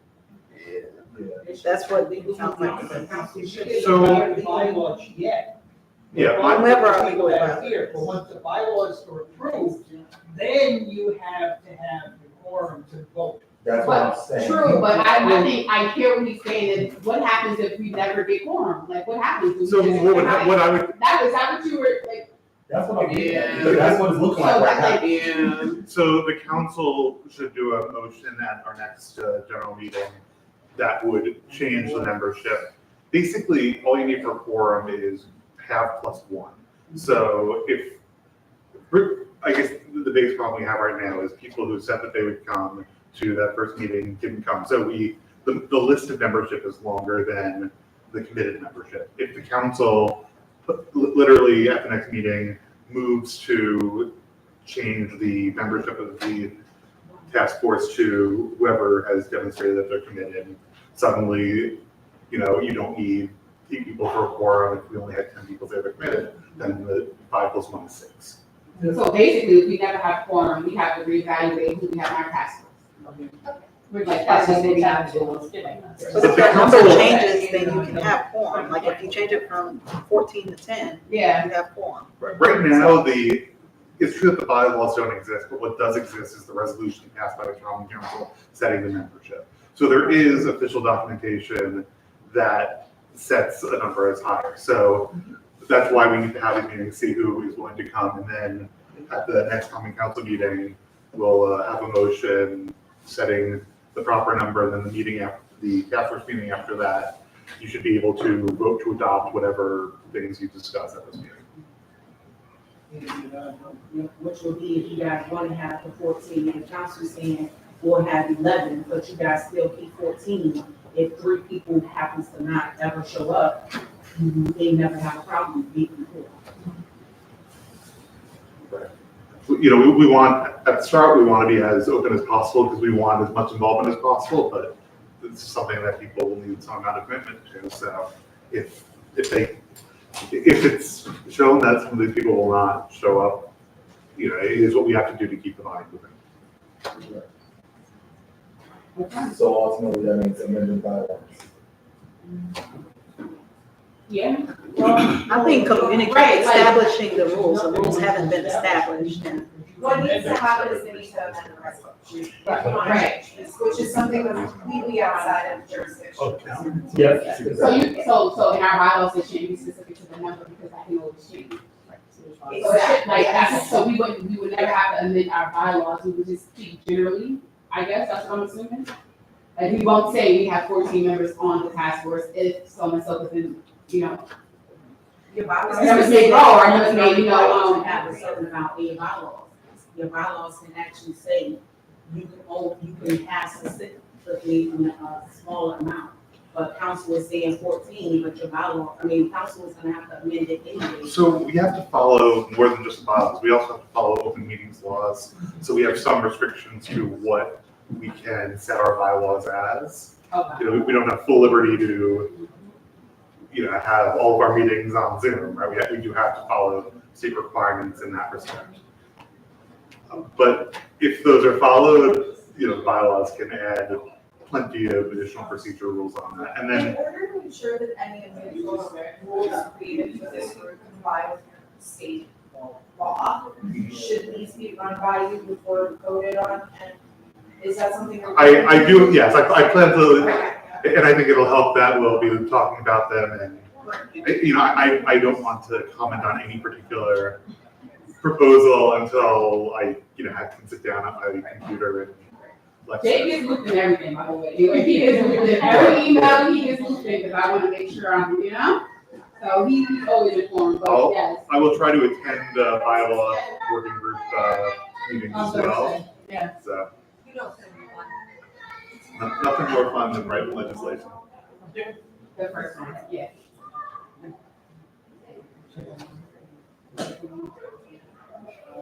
That's what it sounds like. So- Bylaws yet. Yeah, Whomever our legal advisor. Here, but once the bylaws are approved, then you have to have the quorum to vote. That's what I'm But, saying. true, but I think, I hear what he's saying, is what happens if we never get quorum? Like, what happens? So what I would, Is that what you were, like? That's what I'm getting Yeah. at, because that's what it's looking like So right that's now. like, yeah. so the council should do a motion at our next general meeting that would change the membership. Basically, all you need for quorum is half plus one. So I guess the biggest problem we have right now is people who said that they would come to that first meeting didn't come. So the list of membership is longer than the committed membership. If the council literally at the next meeting moves to change the membership of the task force to whoever has demonstrated that they're committed, suddenly, you don't need 8 people for a quorum. If we only had 10 people that are committed, then the 5 + 1 is 6. So basically, if we never have quorum, we have to reevaluate who we have in our task force. Like, that's what they have to do. But if that number changes, then you can have quorum. Like if you change it from 14 to 10, Yeah. you have quorum. Right now, it's true that the bylaws don't exist, but what does exist is the resolution passed by the common council setting the membership. So there is official documentation that sets a number as higher. So that's why we need to have these meetings, see who is willing to come, and then at the next coming council meeting, we'll have a motion setting the proper number, and then the meeting after, the task force meeting after that, you should be able to vote to adopt whatever things you discuss at this meeting. Which will be if you guys want to have the 14, and the council's saying we'll have 11, but you guys still keep 14. If 3 people happens to not ever show up, they never have a problem with beating You know, we want, at the start, we want to be as open as possible because we want as much involvement as possible, but it's something that people will need some amount of commitment to. So if it's shown that some of these people will not show up, you know, it is what we have to do to keep the body moving. So ultimately, that means amending bylaws. Yeah. I think communicate, Right, like- establishing the rules haven't been established, and What needs to happen is they need to amend the resolution. Right. Which is something that's completely outside of jurisdiction. Yeah. So in our bylaws, it shouldn't be specific to the number because that can always change. So it should, like, that's, so we would never have to amend our bylaws, we would just keep generally, I guess, that's what I'm assuming. Like, we won't say we have 14 members on the task force if so and so within, you know. Your bylaws. I never say grow, I never say, you know, have a certain amount in your bylaws. Your bylaws can actually say you can have specifically a smaller amount. But council is saying 14, but your council is gonna have to amend it anyway. So we have to follow more than just the bylaws. We also have to follow open meetings laws. So we have some restrictions to what we can set our bylaws as. Okay. You know, we don't have full liberty to, you know, have all of our meetings on Zoom, right? We do have to follow state requirements in that respect. But if those are followed, you know, bylaws can add plenty of additional procedural rules on that. And then In order to ensure that any of the rules created for this group comply with state law, should these be run by you before voted on? And is that something? I do, yes, I plan to, and I think it'll help that we'll be talking about them. And, you know, I don't want to comment on any particular proposal until I, you know, can sit down at my computer and lecture. Jake is looped in everything, by the way. He is looped in every email, he is looped in, because I want to make sure I'm, you know? So he's always informed, but yes. I will try to attend bylaw working group meetings as well. Yeah. So, You don't send me one. nothing more fun than writing legislation. The first one, yeah.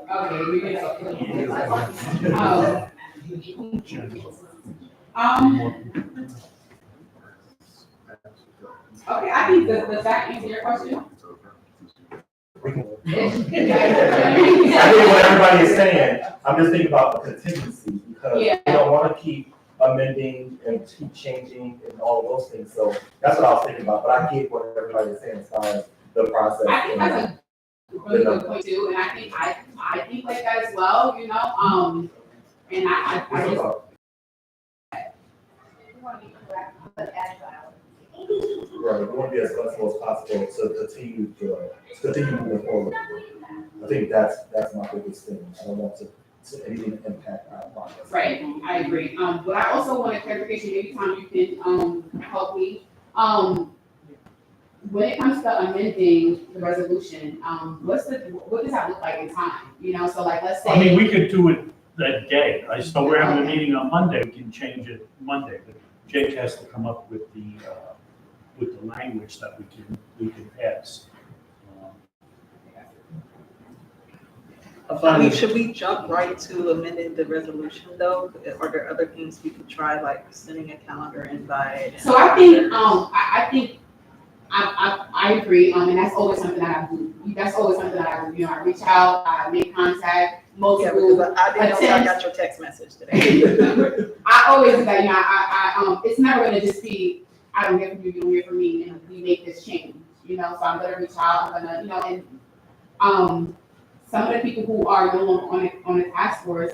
Okay, we can okay, I think does that answer your question? I think what everybody is saying, I'm just thinking about the contingency, because we don't want to keep amending and keep changing and all of those things, so that's what I was thinking about, but I get what everybody is saying as far as the process. I think that's a really good point too, and I think like that as well, you know, and I just. Right, we want to be as flexible as possible to continue moving forward. I think that's my biggest thing. I don't want to anything to impact our progress. Right, I agree. But I also want a clarification, maybe Tom, you can, help me. When it comes to amending the resolution, what does that look like in time? You know, so like, let's say. I mean, we could do it that day. So we're having a meeting on Monday, we can change it Monday, but Jake has to come up with the language that we can pass. I mean, should we jump right to amending the resolution though? Are there other things we could try, like sending a calendar invite? So I think, I think, I agree, and that's always something that I do. That's always something that I do. You know, I reach out, I make contact, Yeah, because I didn't know I got your text message today. I always do that, you know, it's never gonna just be, I don't hear from you, you don't hear from me, and we make this change, you know, so I'm gonna reach out, I'm gonna, you know, and, some of the people who are no longer on the task force,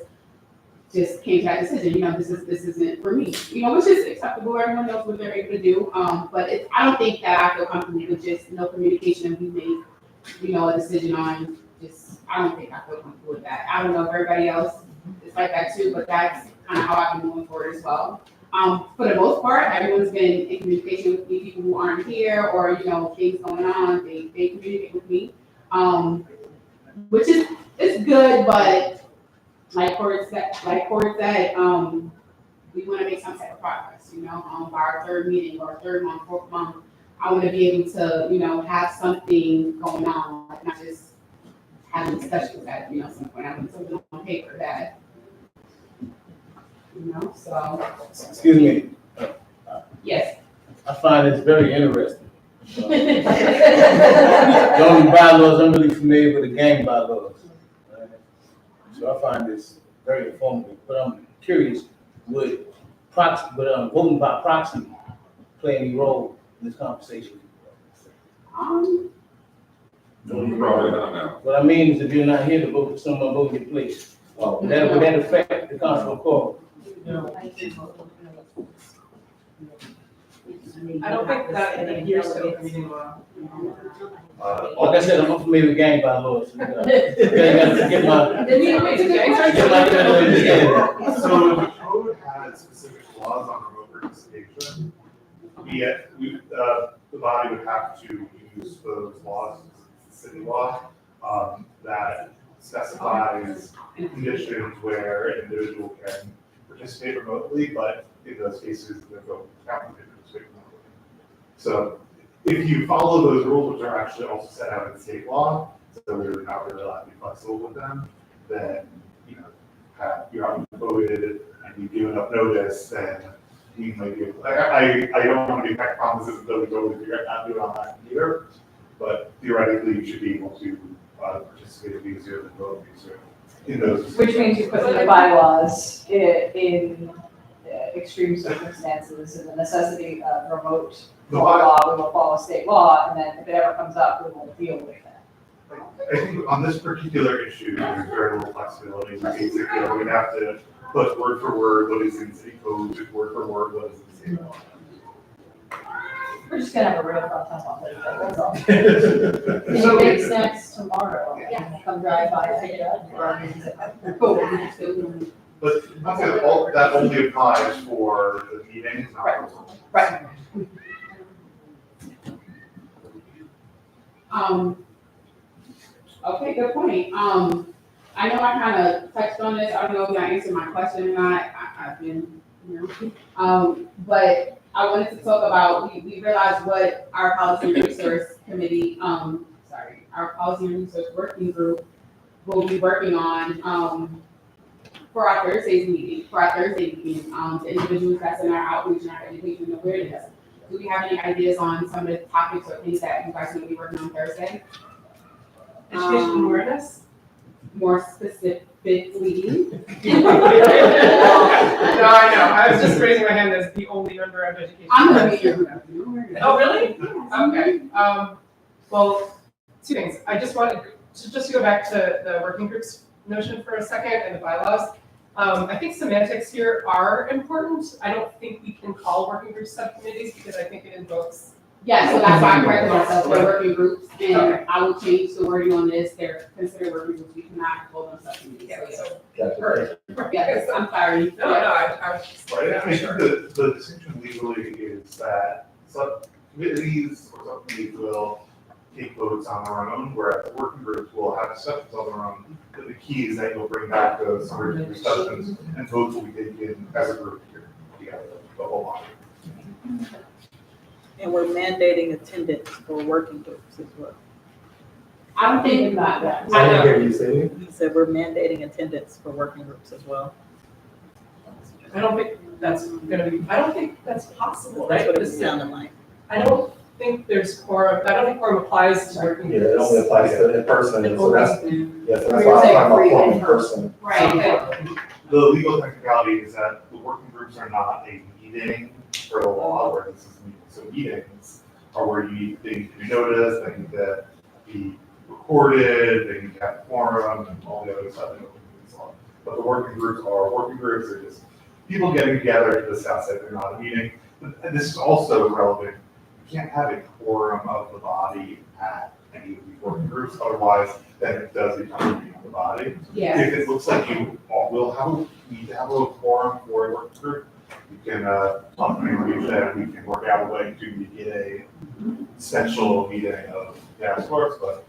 just came to that decision, this isn't for me, which is acceptable, everyone knows what they're able to do, but I don't think that I feel comfortable with just no communication, and we make, a decision on I don't think I feel comfortable with that. I don't know if everybody else is like that too, but that's kind of how I've been moving forward as well. For the most part, everyone's been in communication with me, people who aren't here, or, things going on, they communicate with me, which is, it's good, but like Corey said, we want to make some type of progress, by our third meeting or third month, fourth month. I want to be able to, have something going on, like not just having discussions at, some point. I want something on paper that, so. Excuse me, Yes. I find this very interesting. The only bylaws, I'm really familiar with the gang bylaws. So I find this very informative, but I'm curious, would voting by proxy play any role in this conversation? Probably not, no. What I mean is if you're not here to vote, someone vote in your place. Would that affect the council call? I don't think that adheres to open meeting law. Like I said, I'm unfamiliar with gang bylaws. So get my. So the code has specific laws on remote participation. The body would have to use those laws, city law, that specifies conditions where an individual can participate remotely, but in those cases, the vote can't participate remotely. So if you follow those rules, which are actually also set out in state law, so we're not really allowed to be flexible with them, then, you're outvoted and you give enough notice, then you might be able, I don't want to make that promises until we totally figure out how to do it on that either, but theoretically, you should be able to participate easier than vote easier in those. Which means you put in the bylaws in extreme circumstances and the necessity of remote law, we will follow state law, and then if it ever comes up, we will deal with that. I think on this particular issue, there's very little flexibility. Basically, we'd have to put word for word what is in city code, word for word what is in state law. We're just gonna have a real fun time on this, that's all. Can you make snacks tomorrow? Yeah. Come drive by, pick it up. But that only applies for the meetings, not Right. for. Right. Okay, good point. I know I kind of touched on this. I don't know if I answered my question or not. I've been, but I wanted to talk about, we realized what our policy and resource committee, our policy and resource working group will be working on, for our Thursday meeting, the individuals that's in our outreach and our education and awareness. Do we have any ideas on some of the topics or things that you guys are going to be working on Thursday? Education and awareness? More specifically. No, I know, I was just raising my hand as the only member of education. I'm gonna be here. Oh, really? Okay, well, two things. I just wanted to just go back to the working groups notion for a second and the bylaws. I think semantics here are important. I don't think we can call working group subcommittees because I think it invokes. Yeah, so that's why I corrected myself, they're working groups, and I will change the wording on this, they're considered working groups, we cannot call them subcommittees. Yeah, so. Yes, I'm sorry. No, I was just. Right, I think the distinction legally is that subcommittees or subcommittees will take votes on their own, whereas working groups will have discussions on their own. But the key is that you'll bring back those original discussions and votes will be taken as a group here, together, the whole body. And we're mandating attendance for working groups as well. I don't think that. I didn't hear you say it. He said we're mandating attendance for working groups as well. I don't think that's gonna be, I don't think that's possible, That's right? what it This- sounded like. I don't think there's quorum, I don't think quorum applies to working Yeah, groups. it only applies to in person, It so that's, only- yeah, so that's why I'm talking about form in person. Right. The legal technicality is that the working groups are not a meeting for the law, where this is meeting. So meetings are where they need to be noticed, they need to be recorded, they need to have quorum, and all the other stuff in open meetings law. But the working groups are just people getting together to discuss it, they're not a meeting. And this is also relevant, you can't have a quorum of the body at any of these working groups, otherwise then it does become a meeting of the body. Yeah. If it looks like you all will need to have a quorum for a working group, you can, talk to me, like you said, we can work out a way to get a special meeting of task force, but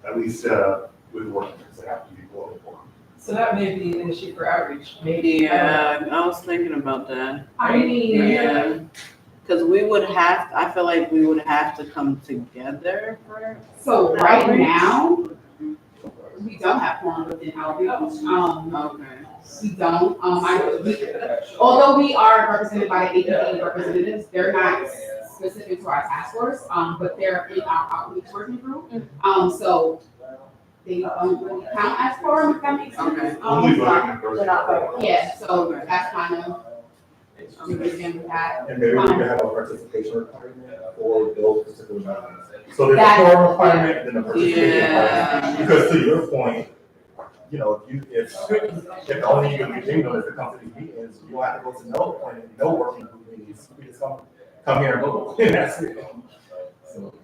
at least, with working groups, they have to be below the quorum. So that may be an issue for outreach, maybe. Yeah, I was thinking about that. I mean, Yeah, because we would have, I feel like we would have to come together for. so right outreach. now, we don't have quorum within outreach. Okay. We don't, although we are represented by the APA representatives, they're not specific to our task force, but they're in our outreach working group. So they don't really count as quorum, if that makes sense. Okay. Only So- voting members. Yeah, so that's kind of, the reason that. And maybe we could have a participation requirement for those particular matters. So there's a That's- quorum requirement and then a participation Yeah. requirement. Because to your point, you know, if the only you can do is to come to these meetings, you don't have to go to no working group meetings. You just come here and vote. And that's it. So,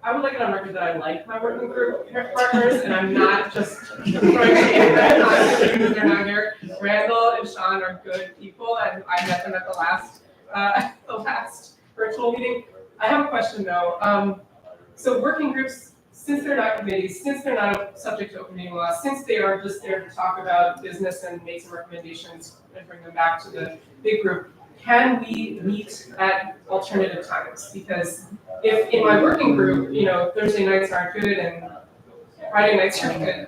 I would like it on record that I like my working group partners, and I'm not just throwing shade at them, not because they're not here. Randall and Sean are good people, and I met them at the last virtual meeting. I have a question though. So working groups, since they're not committees, since they're not subject to open meeting law, since they are just there to talk about business and make some recommendations and bring them back to the big group, can we meet at alternative times? Because if in my working group, you know, Thursday nights aren't good and Friday nights are good,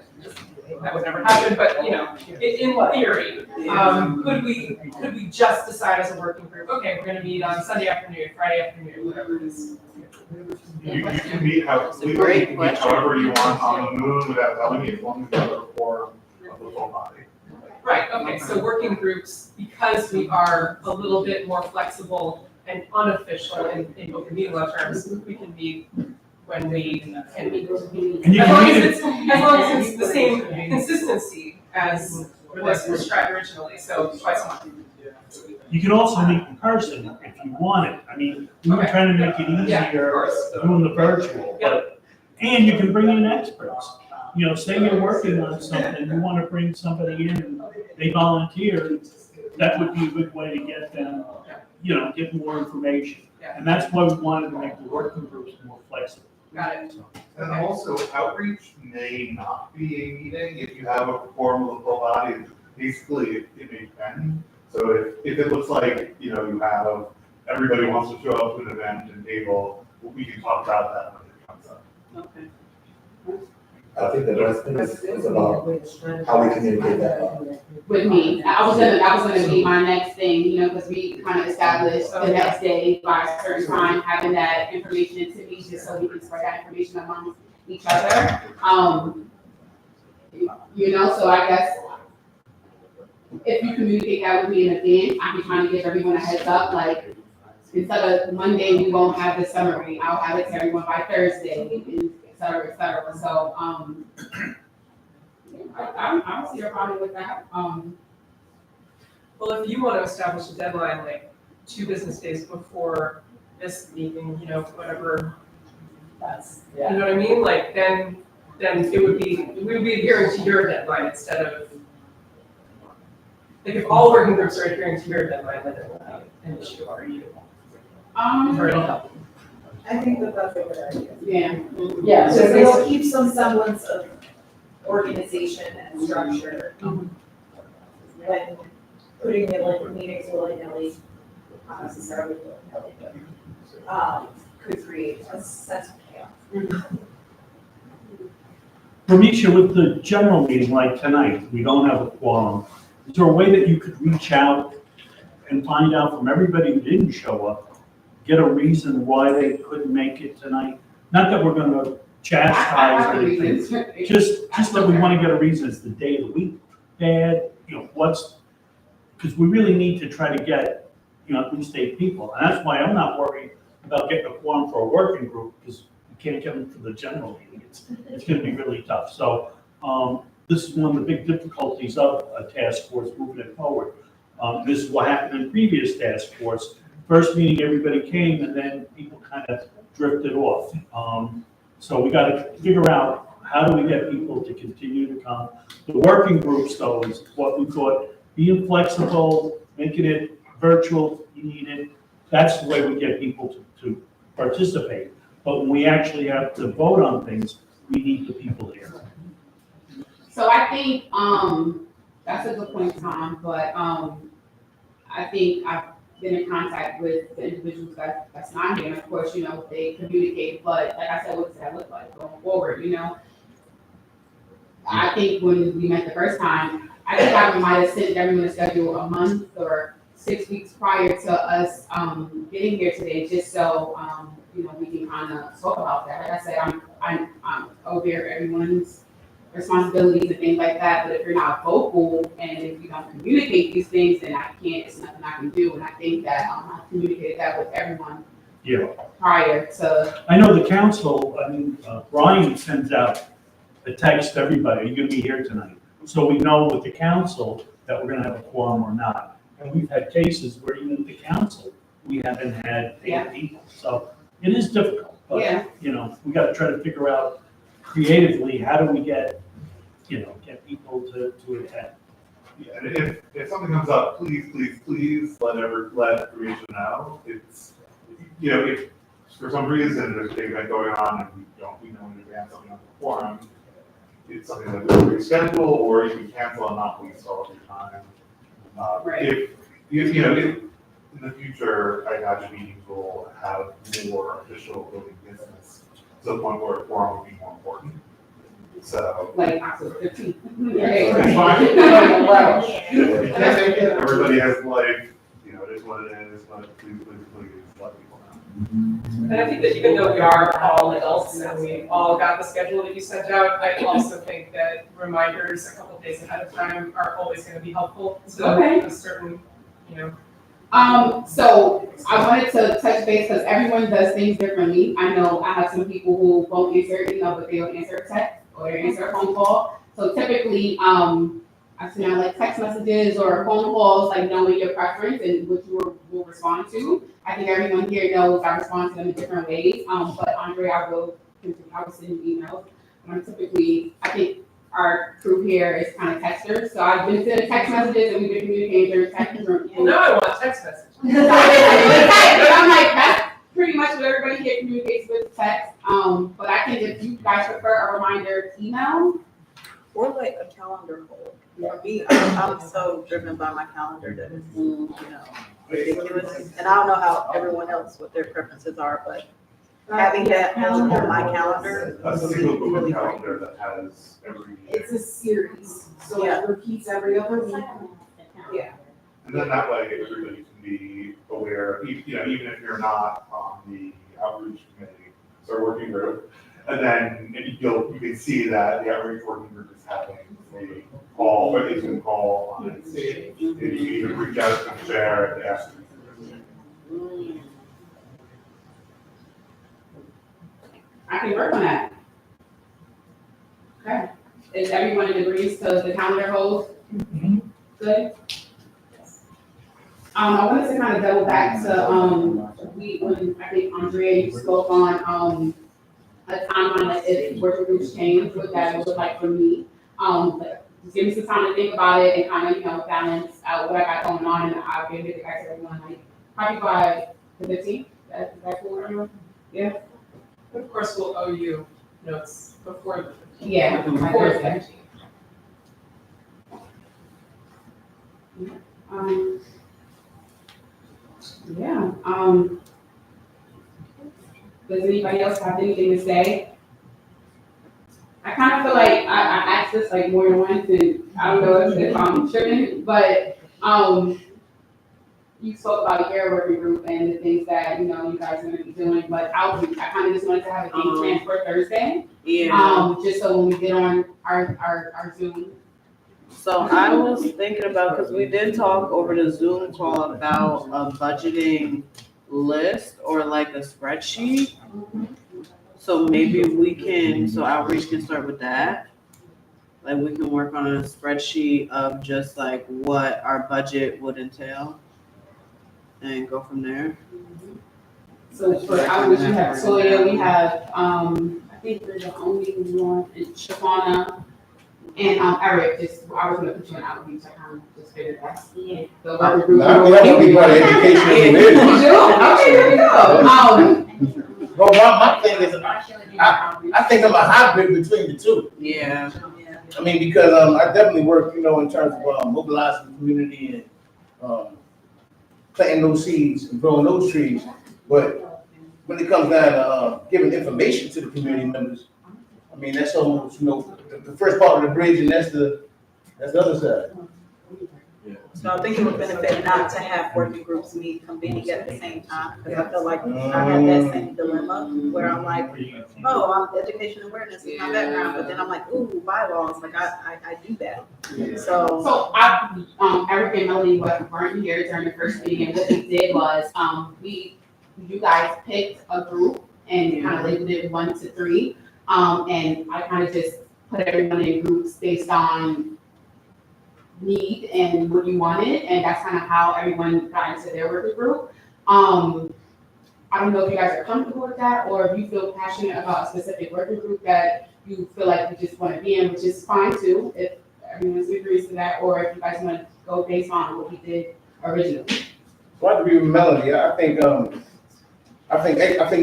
that would never happen, but you know, in theory, could we just decide as a working group, okay, we're gonna meet on Sunday afternoon, Friday afternoon, whatever it is. You can meet a great question. however you want on the moon without telling me, as long as you have a quorum of the full body. Right, okay, so working groups, because we are a little bit more flexible and unofficial in open meeting law terms, we can meet when we can meet. And you As can long meet as it, as long as it's the same consistency as was prescribed originally, so twice a month. you can also meet in person if you want it. I mean, we were trying to make it Yeah, of easier course. doing the virtual, but, and you can bring in experts. You know, say you're working on something, you want to bring somebody in and they volunteer, that would be a good way to get them, you know, get more information. Yeah. And that's why we wanted to make the working groups more flexible. Got it. And also, outreach may not be a meeting if you have a quorum of the full body. Basically, it may depend. So if it looks like, you know, you have, everybody wants to show up to an event and table, we can talk about that when it comes up. Okay. I think the best thing is about how we communicate that. With me, that was gonna be my next thing, you know, because we kind of established the next day by a certain time, having that information to me, just so we can spread that information amongst each other. You know, so I guess if you communicate that with me in advance, I can kind of give everyone a heads up, like, instead of Monday, we won't have the summary, I'll have it to everyone by Thursday, and et cetera, et cetera. So, I don't see a problem with that. Well, if you want to establish a deadline, like 2 business days before this meeting, you know, whatever, you know what I mean? Like, then it would be, we would be adhering to your deadline instead of, like, if all working groups are adhering to your deadline, then it will be an issue, or you. Or it'll help. I think that that's a good idea. Yeah. Yeah, so it'll keep some semblance of organization and structure. When putting in like meetings willy-nilly, not necessarily willy-nilly, but, could create a sense of chaos. Ramisha, with the general meeting like tonight, we don't have a quorum. Is there a way that you could reach out and find out from everybody who didn't show up, get a reason why they couldn't make it tonight? Not that we're gonna chastise or anything, just that we wanna get a reason. Is the day of the week bad? You know, because we really need to try to get, you know, at least 8 people. And that's why I'm not worried about getting a quorum for a working group, because you can't get them for the general meeting. It's gonna be really tough. So, this is one of the big difficulties of a task force moving it forward. This is what happened in previous task force. First meeting, everybody came, and then people kind of drifted off. So we got to figure out how do we get people to continue to come. The working groups, though, is what we thought, being flexible, making it virtual, you need it. That's the way we get people to participate. But when we actually have to vote on things, we need the people here. So I think, that's a good point, Tom, but, I think I've been in contact with the individuals that's not here, and of course, you know, they communicate, but like I said, what does that look like going forward, you know? I think when we met the first time, I think I might have sent everyone a schedule a month or 6 weeks prior to us, getting here today, just so, you know, we can kind of talk about that. Like I said, I'm aware of everyone's responsibilities and things like that, but if you're not vocal and if you don't communicate these things, then it's nothing I can do. And I think that I communicated that with everyone Yeah. prior to. I know the council, Brian sends out a text to everybody, you're gonna be here tonight. So we know with the council that we're gonna have a quorum or not. And we've had cases where even with the council, we haven't had 8 people. So it is difficult, but, you know, we gotta try to figure out creatively, how do we get people to attend? Yeah, and if something comes up, please let the region know. It's, you know, if for some reason there's a big event going on and we know in advance something on the forum, it's something that we'll reschedule, or you can cancel and not waste all of your time. Right. If you know, in the future, I imagine meetings will have more official building business to the point where a forum will be more important. So. Like October 15th. It's fine. Yeah. Everybody has life, you know, it is what it is, but please let people know. And I think that even though we are all adults and we all got the schedule that you sent out, I also think that reminders a couple of days ahead of time are always gonna be helpful to a certain, you know. So I wanted to touch base because everyone does things differently. I know I have some people who won't answer email, but they'll answer a text or they'll answer a phone call. So typically, I send out like text messages or phone calls, like knowing your preference and what you will respond to. I think everyone here knows I respond to them in different ways. But Andre, I will send you emails. Typically, I think our crew here is kind of texters, so I've been sending text messages and we've been communicating during text. Now I want text messages. I'm like, that's pretty much what everybody here communicates with text. But I think if you guys prefer a reminder email. Or like a calendar hold. For me, I'm so driven by my calendar that it's, you know, ridiculous. And I don't know how everyone else, what their preferences are, but having that on my calendar A would be single Google really great. calendar that has every. It's a series, so Yeah. it repeats every other week. Yeah. And then that way, everybody can be aware, you know, even if you're not on the outreach committee, so working group. And then you can see that the outreach working group is having a call, or they can call on it. And you can reach out to share and ask. I can work on that. Okay. Is everyone in agreement to the calendar hold? Good. I wanted to kind of double back to, when I think Andrea, you spoke on, a timeline, like if working groups change, what that would look like for me. But just give me some time to think about it and kind of, you know, balance out what I got going on, and I'll get it back to everyone, like, probably by the 15th. That's cool, everyone? Yeah? Of course, we'll owe you notes before. Yeah, my Before Thursday. Yeah, does anybody else have anything to say? I kind of feel like I asked this like more than once, and I don't know if I'm tripping, but, you spoke about your working group and the things that, you know, you guys are gonna be doing, but outreach, I kind of just wanted to have a game plan for Thursday. Yeah. Just so when we get on our Zoom. So I was thinking about, because we did talk over the Zoom call about a budgeting list or like a spreadsheet. So maybe we can, so outreach can start with that. Like we can work on a spreadsheet of just like what our budget would entail and go from there. So for outreach, we have Toya, we have, I think we're the only one, and Shafana, and, Eric, I was gonna put you in outreach, I kind of just figured that's. Yeah. The working group. I want to be part of education. You do? Okay, there we go. Well, my thing is, I think I'm a hybrid between the two. Yeah. I mean, because I definitely work, you know, in terms of mobilizing the community and planting those seeds and growing those trees. But when it comes down to giving information to the community members, I mean, that's almost, you know, the first part of the bridge, and that's the other side. So I think it would benefit not to have working groups meet, convening at the same time, because I feel like I have that same dilemma where I'm like, oh, I'm education awareness is my background, but then I'm like, ooh, bylaws, like I do that. So. So Eric and Melanie weren't here during the first meeting, and what we did was, you guys picked a group and kind of labeled it 1 to 3. And I kind of just put everyone in groups based on need and what you wanted, and that's kind of how everyone got into their working group. I don't know if you guys are comfortable with that, or if you feel passionate about a specific working group that you feel like you just want to be in, which is fine too, if everyone agrees to that, or if you guys want to go based on what we did originally. Well, I agree with Melody. I think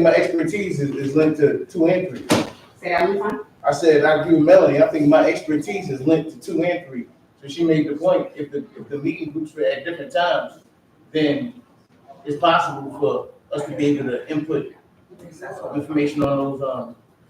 my expertise is linked to 2 and 3. Say that one time. I said I agree with Melody. I think my expertise is linked to 2 and 3. So she made the point, if the meeting groups were at different times, then it's possible for us to be able to input information on those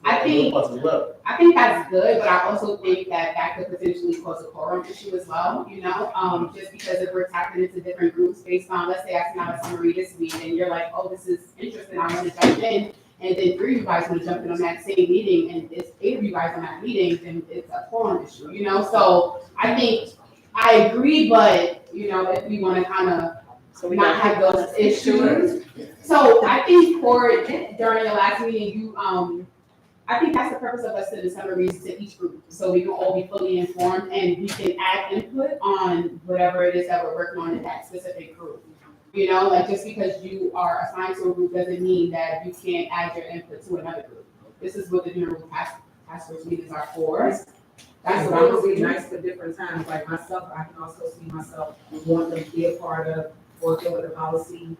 parts as well. I think that's good, but I also think that could potentially cause a quorum issue as well, you know? Just because if we're tapping into different groups based on, let's say I sent out a summary this week, and you're like, oh, this is interesting, I want to jump in, and then 3 of you guys want to jump in on that same meeting, and it's 8 of you guys on that meeting, then it's a quorum issue, you know? So I think, I agree, but, you know, if we want to kind of not have those issues. So I think during the last meeting, you, I think that's the purpose of us sending summaries to each group, so we can all be fully informed and we can add input on whatever it is that we're working on in that specific group. You know, like just because you are assigned to a group doesn't mean that you can't add your input to another group. This is what the general task force meetings are for. That's what it I'm would be saying. nice for different times, like myself, I can also see myself wanting to be a part of working with a policy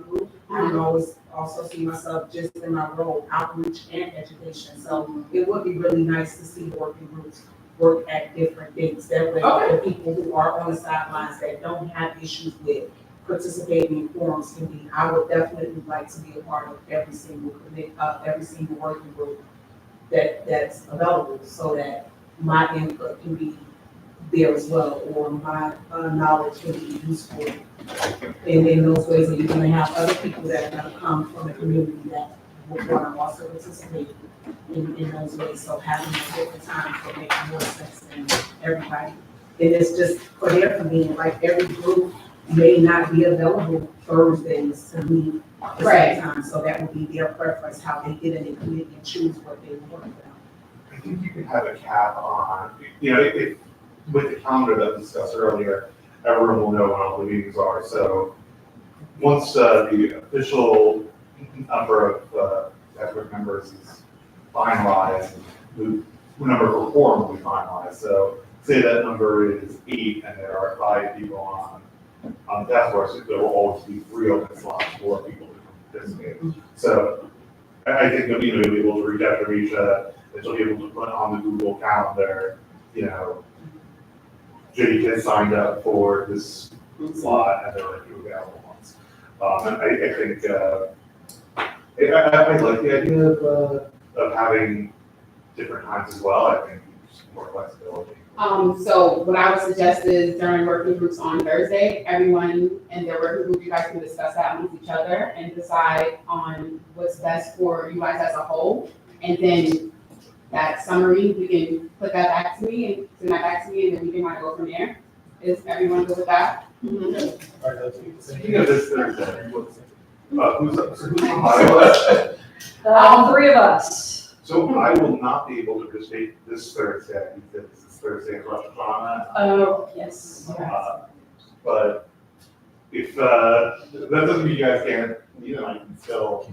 group. I can always also see myself just in my role, outreach and education. So it would be really nice to see working groups work at different things. That way, the people who are on the sidelines that don't have issues with participating in forums can be, I would definitely like to be a part of every single working group that's available, so that my input can be there as well, or my knowledge can be useful. And in those ways, that you're gonna have other people that are gonna come from the community that would wanna also participate in those ways. So having a different time will make more sense than everybody. And it's just for their convenience, like every group may not be available Thursdays to meet at the same time. So that would be their preference, how they get in the committee and choose what they want. I think you could have a cap on, you know, if with the calendar that we discussed earlier, everyone will know when all the meetings are. So once the official number of network members is finalized, the number for quorum will be finalized. So say that number is 8 and there are 5 people on the task force, there will always be 3 open slots for people to participate. So I think that you'll be able to reach out to Risha, that you'll be able to put on the Google Calendar, you know, Judy has signed up for this slot and there are 2 available ones. And I think I like the idea of having different times as well. I think just more flexibility. So what I would suggest is during working groups on Thursday, everyone in their working group, you guys can discuss that amongst each other and decide on what's best for you guys as a whole. And then that summary, we can put that back to me and send that back to me, and then we can kind of go from there. Is everyone good with that? All right, speaking of this Thursday, who's on my list? 3 of us. So I will not be able to participate this Thursday because it's Thursday's Rosh Hashanah. Oh, yes. But if, that doesn't mean you guys can't, I can still.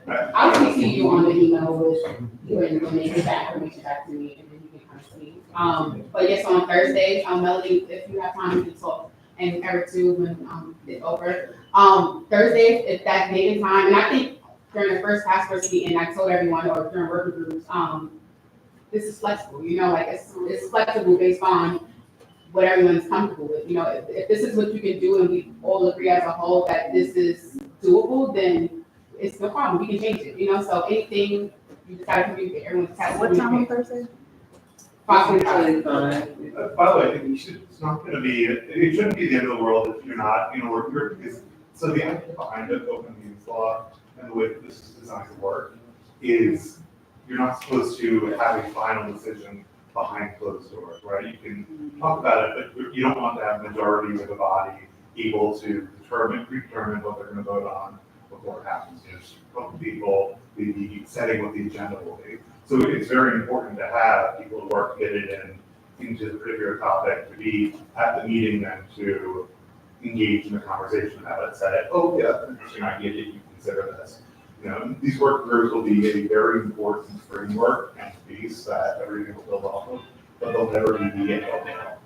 I'll CC you on the email with when they get that information back to me, and then you can kind of see. But yes, on Thursdays, Melody, if you have time, we can talk, and Eric too, when, it's over. Thursdays, if that date and time, and I think during the first task force meeting, I told everyone, or during working groups, this is flexible, like, it's flexible based on what everyone's comfortable with, if this is what you can do and we all agree as a whole that this is doable, then it's no problem, we can change it, so anything you decide to communicate, everyone's tasked. What time on Thursday? 5:45. By the way, I think it's not gonna be, it shouldn't be the end of the world if you're not, so the idea behind the open meetings law and the way that this is designed to work is you're not supposed to have a final decision behind closed doors, right? You can talk about it, but you don't want to have majority of the body able to predetermine what they're gonna vote on before it happens. Just a couple people, the setting what the agenda will be. So it's very important to have people who are committed into the particular topic to be at the meeting and to engage in the conversation about it, say, oh, yeah, that's an interesting idea, if you consider this. These work groups will be a very important framework and piece that everything will build off of, but they'll never be the end all be all.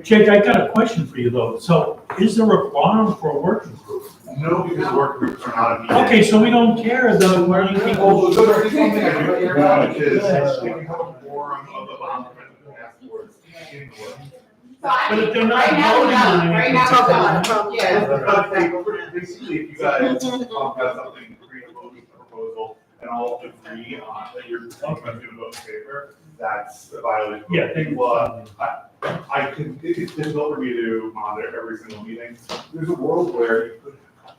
Jake, I got a question for you though. So is there a quorum for a working group? No, because work groups are not a meeting. Okay, so we don't care the where you people. Well, so there's something I do care about, which is we can have a forum of the bondmen and task force in the work. So I But if think they're not right now, voting on no, right anything, now, it's no. Yeah. Basically, if you guys have something, create a proposal, and all agree on that you're going to vote in favor, that's a violation. Yeah. Well, it's difficult for me to monitor every single meeting. There's a world where you could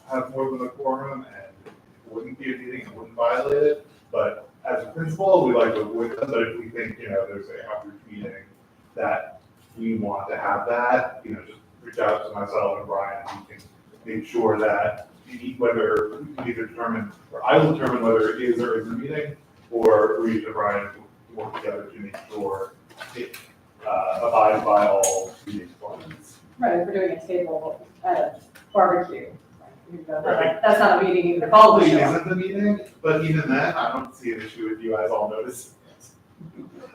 have more than a quorum and it wouldn't be a meeting, it wouldn't violate it. But as a principle, we like to avoid them, but if we think, there's a outreach meeting that we want to have that, just reach out to myself and Brian, and we can make sure that whether we can either determine, or I will determine whether it is or isn't a meeting, or reach to Brian to work together to make sure it abides by all meeting requirements. Right, if we're doing a table at a barbecue. That's not a meeting even if all the Probably show. isn't the meeting, but even then, I don't see an issue with you guys all notice.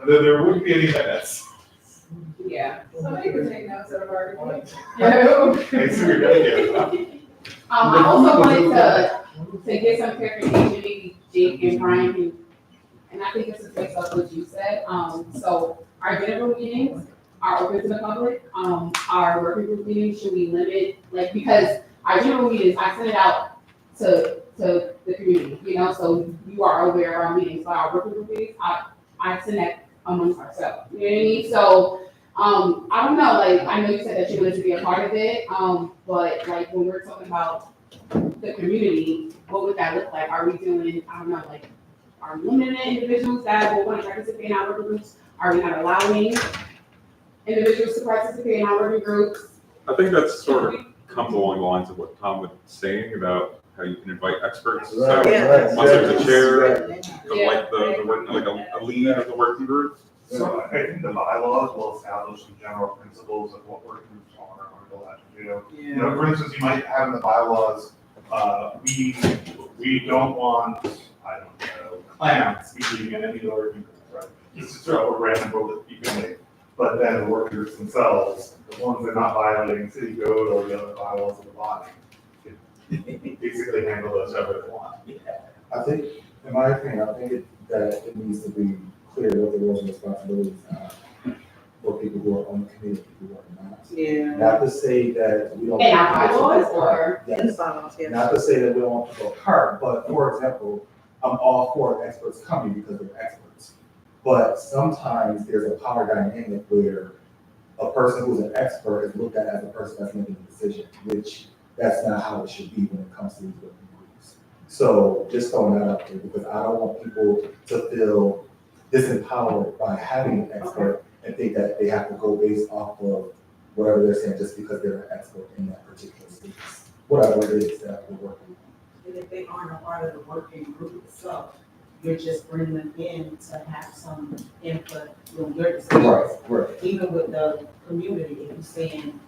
There wouldn't be any minutes. Yeah. Somebody could take notes at a barbecue. It's a good idea. I also wanted to get some clarification, maybe Jake and Brian can, and I think this is based off what you said. So our general meetings are open to the public. Our working group meetings, should we limit, because our general meetings, I send it out to the community, so you are aware of our meetings. So our working group meetings, I send that amongst ourselves, you know what I mean? So, I don't know, I know you said that you wanted to be a part of it, but when we're talking about the community, what would that look like? Are we doing, I don't know, are we limiting individuals that will want to participate in our working groups? Are we not allowing individuals to participate in our working groups? I think that's sort of comes along the lines of what Tom was saying about how you can invite experts. So Right, right. once there's a chair, Yeah. like the working, like a lead of the working group. So I think the bylaws will establish some general principles of what work groups are allowed to do. For instance, you might have in the bylaws, we don't want, I don't know, clams meeting in any of the working groups, right? Just to throw a random rule that you can make. But then the working groups themselves, as long as they're not violating city code or the other bylaws of the body, can basically handle those however they want. I think, in my opinion, I think that it needs to be clear what the roles and responsibilities are for people who are on the committee, who are not. Yeah. Not to say that we don't. In our bylaws or? In the Yes. bylaws, yes. Not to say that we don't want people apart, but for example, I'm all for experts coming because they're experts. But sometimes there's a power dynamic where a person who's an expert is looked at as a person that's making a decision, which that's not how it should be when it comes to these working groups. So just throwing that out there, because I don't want people to feel disempowered by having an expert and think that they have to go based off of whatever they're saying just because they're an expert in that particular space, whatever it is that we're working on. And if they aren't a part of the working group itself, you're just bringing them in to have some input on your decisions. Right. Even with the community, if you're saying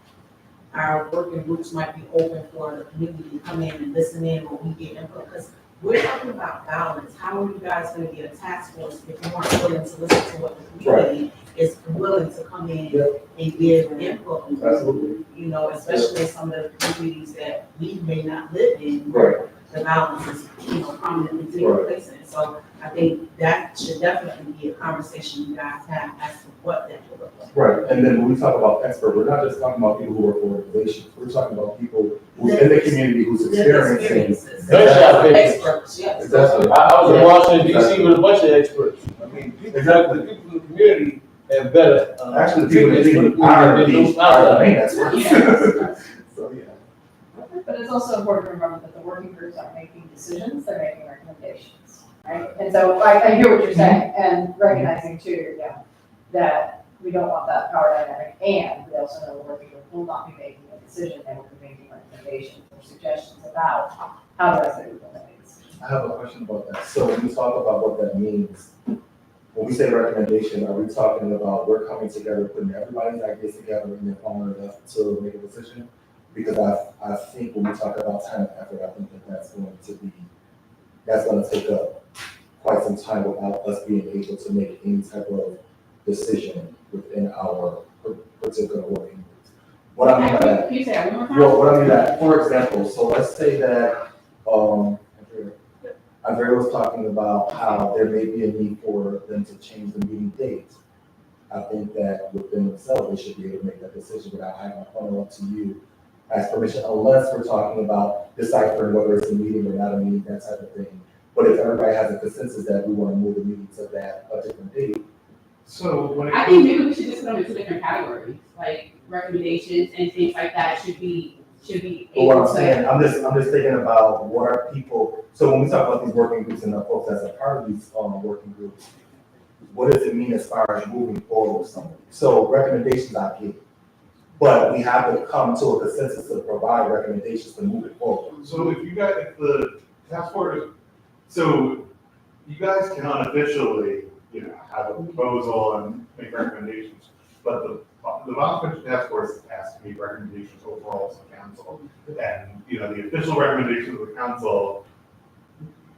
our working groups might be open for the community to come in and listen in when we get input, because we're talking about balance. How are you guys gonna be a task force if you aren't willing to listen to what the community is willing to come in and give input? Absolutely. You know, especially in some of the communities that we may not live in. Right. The balance is, prominently taking place in. So I think that should definitely be a conversation you guys have as to what that will look like. Right, and then when we talk about expert, we're not just talking about people who work for organizations, we're talking about people who's in the community who's experiencing. Gunshot victims. Experts, yes. Exactly. I was in Washington DC with a bunch of experts. I mean, exactly, the people in the community have better. Actually, the people in the main experts. So, yeah. But it's also important to remember that the working groups aren't making decisions, they're making recommendations, right? And so I hear what you're saying, and recognizing too, that we don't want that power dynamic, and we also know the working group will not be making a decision, they will be making recommendations or suggestions about how the rest of the group will make this. I have a question about that. So when we talk about what that means, when we say recommendation, are we talking about we're coming together, putting everybody's ideas together and then following it up to make a decision? Because I think when we talk about time and effort, I think that's going to take up quite some time without us being able to make any type of decision within our particular working groups. What I mean by that, Can you say that one more time? well, what I mean by that, for example, so let's say that, Andrea was talking about how there may be a need for them to change the meeting date. I think that within themselves, they should be able to make that decision without having to funnel up to you as permission, unless we're talking about deciphering whether it's a meeting or not a meeting, that type of thing. But if everybody has a consensus that we want to move the meeting to a different date. So when I think maybe we should just put them into different categories, like recommendations and things like that should be But what I'm able to. saying, I'm just thinking about what are people, so when we talk about these working groups and the folks that's a part of these, working groups, what does it mean as far as moving forward with something? So recommendations I get, but we have to come to a consensus to provide recommendations to move it forward. So if the task force, so you guys can unofficially, have a proposal and make recommendations, but the Boston Task Force has to make recommendations overall to the council. And, the official recommendations of the council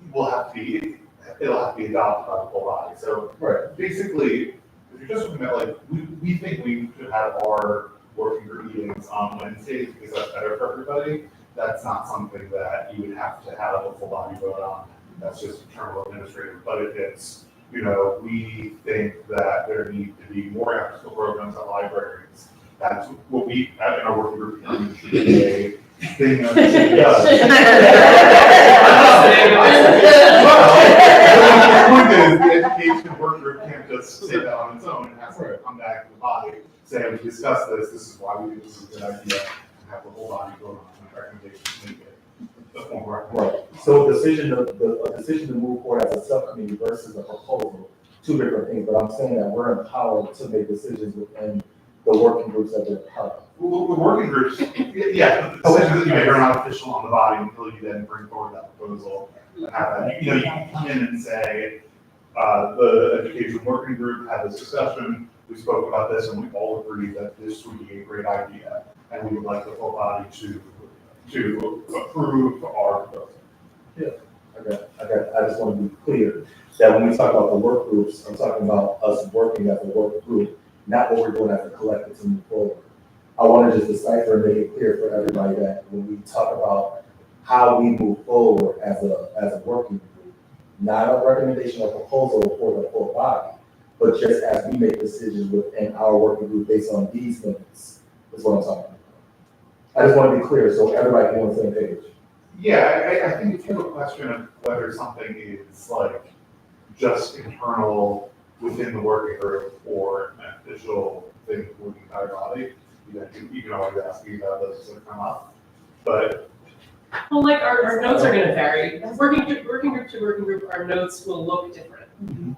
it'll have to be adopted by the full body. So basically, if you're just looking at we think we should have our working group meetings on Wednesdays because that's better for everybody. That's not something that you would have to have a full body vote on. That's just internal administrative. But if it's, we think that there need to be more after-school programs at libraries. That's what we, in our working group, should be a thing that the city does. The point is, the education work group can't just say that on its own. It has to come back to the body, say, we discussed this is why we think this is a good idea, and have the whole body vote on the recommendations, make it the formal recommendation. Right, so a decision to move forward as a subcommittee versus a proposal, two different things, but I'm saying that we're empowered to make decisions within the working groups that they're part of. Well, the working groups, yeah, the decisions that you make are not official on the body until you then bring forward that proposal. And have that, you can come in and say, the education working group had this discussion, we spoke about this, and we all agreed that this would be a great idea, and we would like the full body to approve our proposal. Yeah, I just want to be clear that when we talk about the work groups, I'm talking about us working as a work group, not what we're doing as a collective to move forward. I want to just decipher and make it clear for everybody that when we talk about how we move forward as a working group, not a recommendation or proposal for the full body, but just as we make decisions within our working group based on these limits, is what I'm talking about. I just want to be clear so everybody can be on the same page. Yeah, I think if you have a question of whether something is just internal within the working group or an official thing for the entire body, you can always ask me about those that come up. But Well, our notes are gonna vary. Working group to working group, our notes will look different.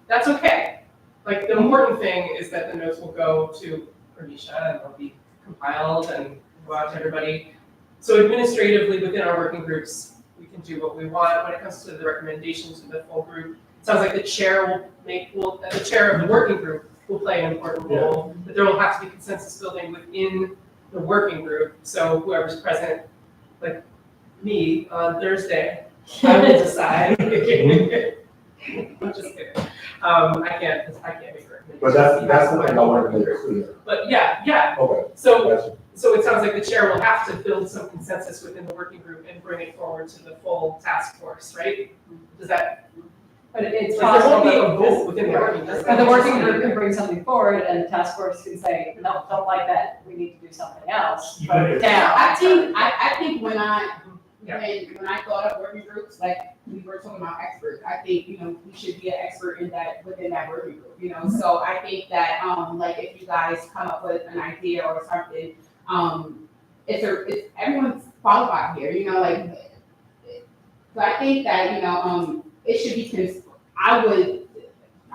That's okay. The important thing is that the notes will go to Pernisha and they'll be compiled and go out to everybody. So administratively, within our working groups, we can do what we want. When it comes to the recommendations of the full group, sounds like the chair the chair of the working group will play an important role, but there will have to be consensus building within the working group, so whoever's present, like me on Thursday, I will decide. I'm just kidding. I can't make recommendations. But that's the thing I wanted to make clear. But yeah, Okay. so it sounds like the chair will have to build some consensus within the working group and bring it forward to the full task force, right? Does that? But it's Like, there won't be a possible vote within the working group. and the working group can bring something forward and the task force can say, no, don't like that, we need to do something else. Even if- Down. I think when Yeah. when I thought of working groups, like we were talking about experts, I think, we should be an expert in that, within that working group, so I think that, like if you guys come up with an idea or something, it's everyone's qualified here, like, so I think that, it should be, I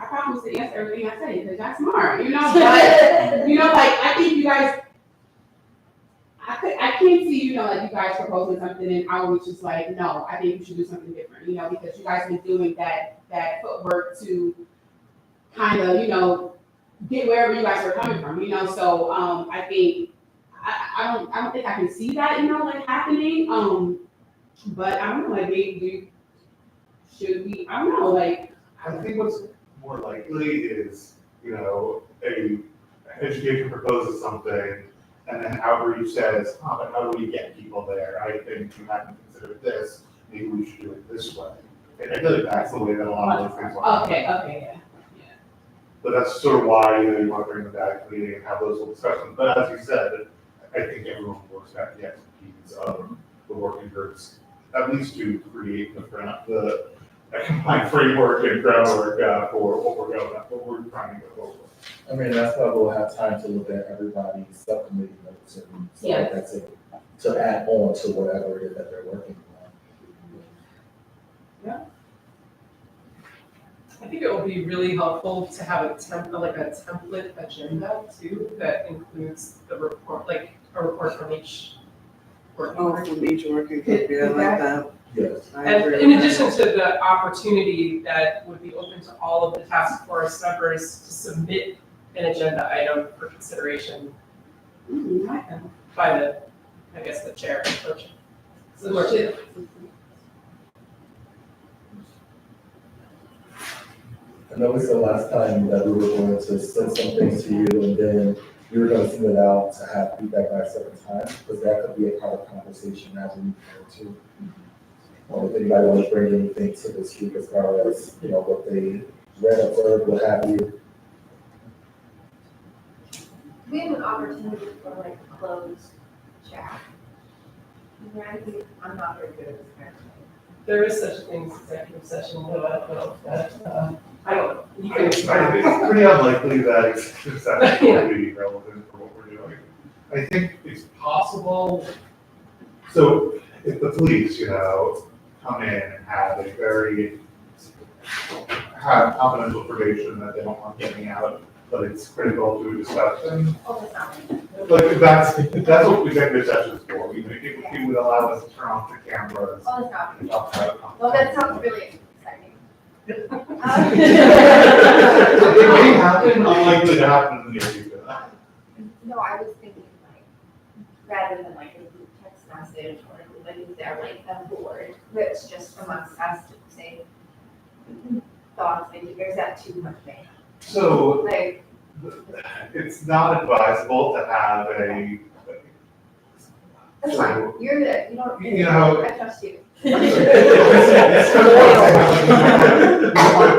probably would say yes to everything I say, because that's smart, but, like, I think you guys, I can't see, like you guys proposing something and I was just like, no, I think you should do something different, because you guys have been doing that footwork to kind of, get wherever you guys are coming from, so, I think, I don't think I can see that, like happening, but I don't know, like maybe should we, I don't know, like. I think what's more likely is, a education proposes something, and then outreach says, but how do we get people there? I think you haven't considered this, maybe we should do it this way. And I feel like that's the way that a lot of those things work. Okay, yeah. But that's sort of why, you want to bring them back to the meeting and have those little discussions. But as you said, I think everyone works at the expertise of the working groups, at least to create the combined framework and groundwork for what we're trying to go over. I mean, that's why we'll have time to look at everybody's subcommittee notes and stuff like that to add on to whatever it is that they're working on. I think it will be really helpful to have a template agenda too, that includes the report, like a report from each working group. from each working group, yeah, I like that. Yes. And in addition to the opportunity that would be open to all of the task force members to submit an agenda item for consideration by the chair. I know we said last time that we were going to send something to you and then we were going to send it out to have feedback by a certain time, because that could be a part of conversation as we go too. Or if anybody wants to bring anything to this group as far as, what they read, observed, what have you. We have an opportunity for like a closed chat. Right? I'm not very good at this kind of thing. There is such a thing as executive session, though I don't know that, I don't know. You can It's pretty unlikely that executive session will be relevant for what we're doing. I think it's possible, so if the police, come in and have have confidential information that they don't want getting out, but it's critical to a discussion. Oh, that's not me. Like, that's what executive session is for, it would allow us to turn off the cameras. Oh, that's not me. and talk about Well, that sounds really exciting. It may happen, unlikely to happen in the near future. No, I was thinking like, rather than like a group text message or everybody there, like a board, that's just amongst us to say thoughts, maybe, or is that too much, man? So, Like, it's not advisable to have a. that's fine, you're good, you don't, You know- I trust you.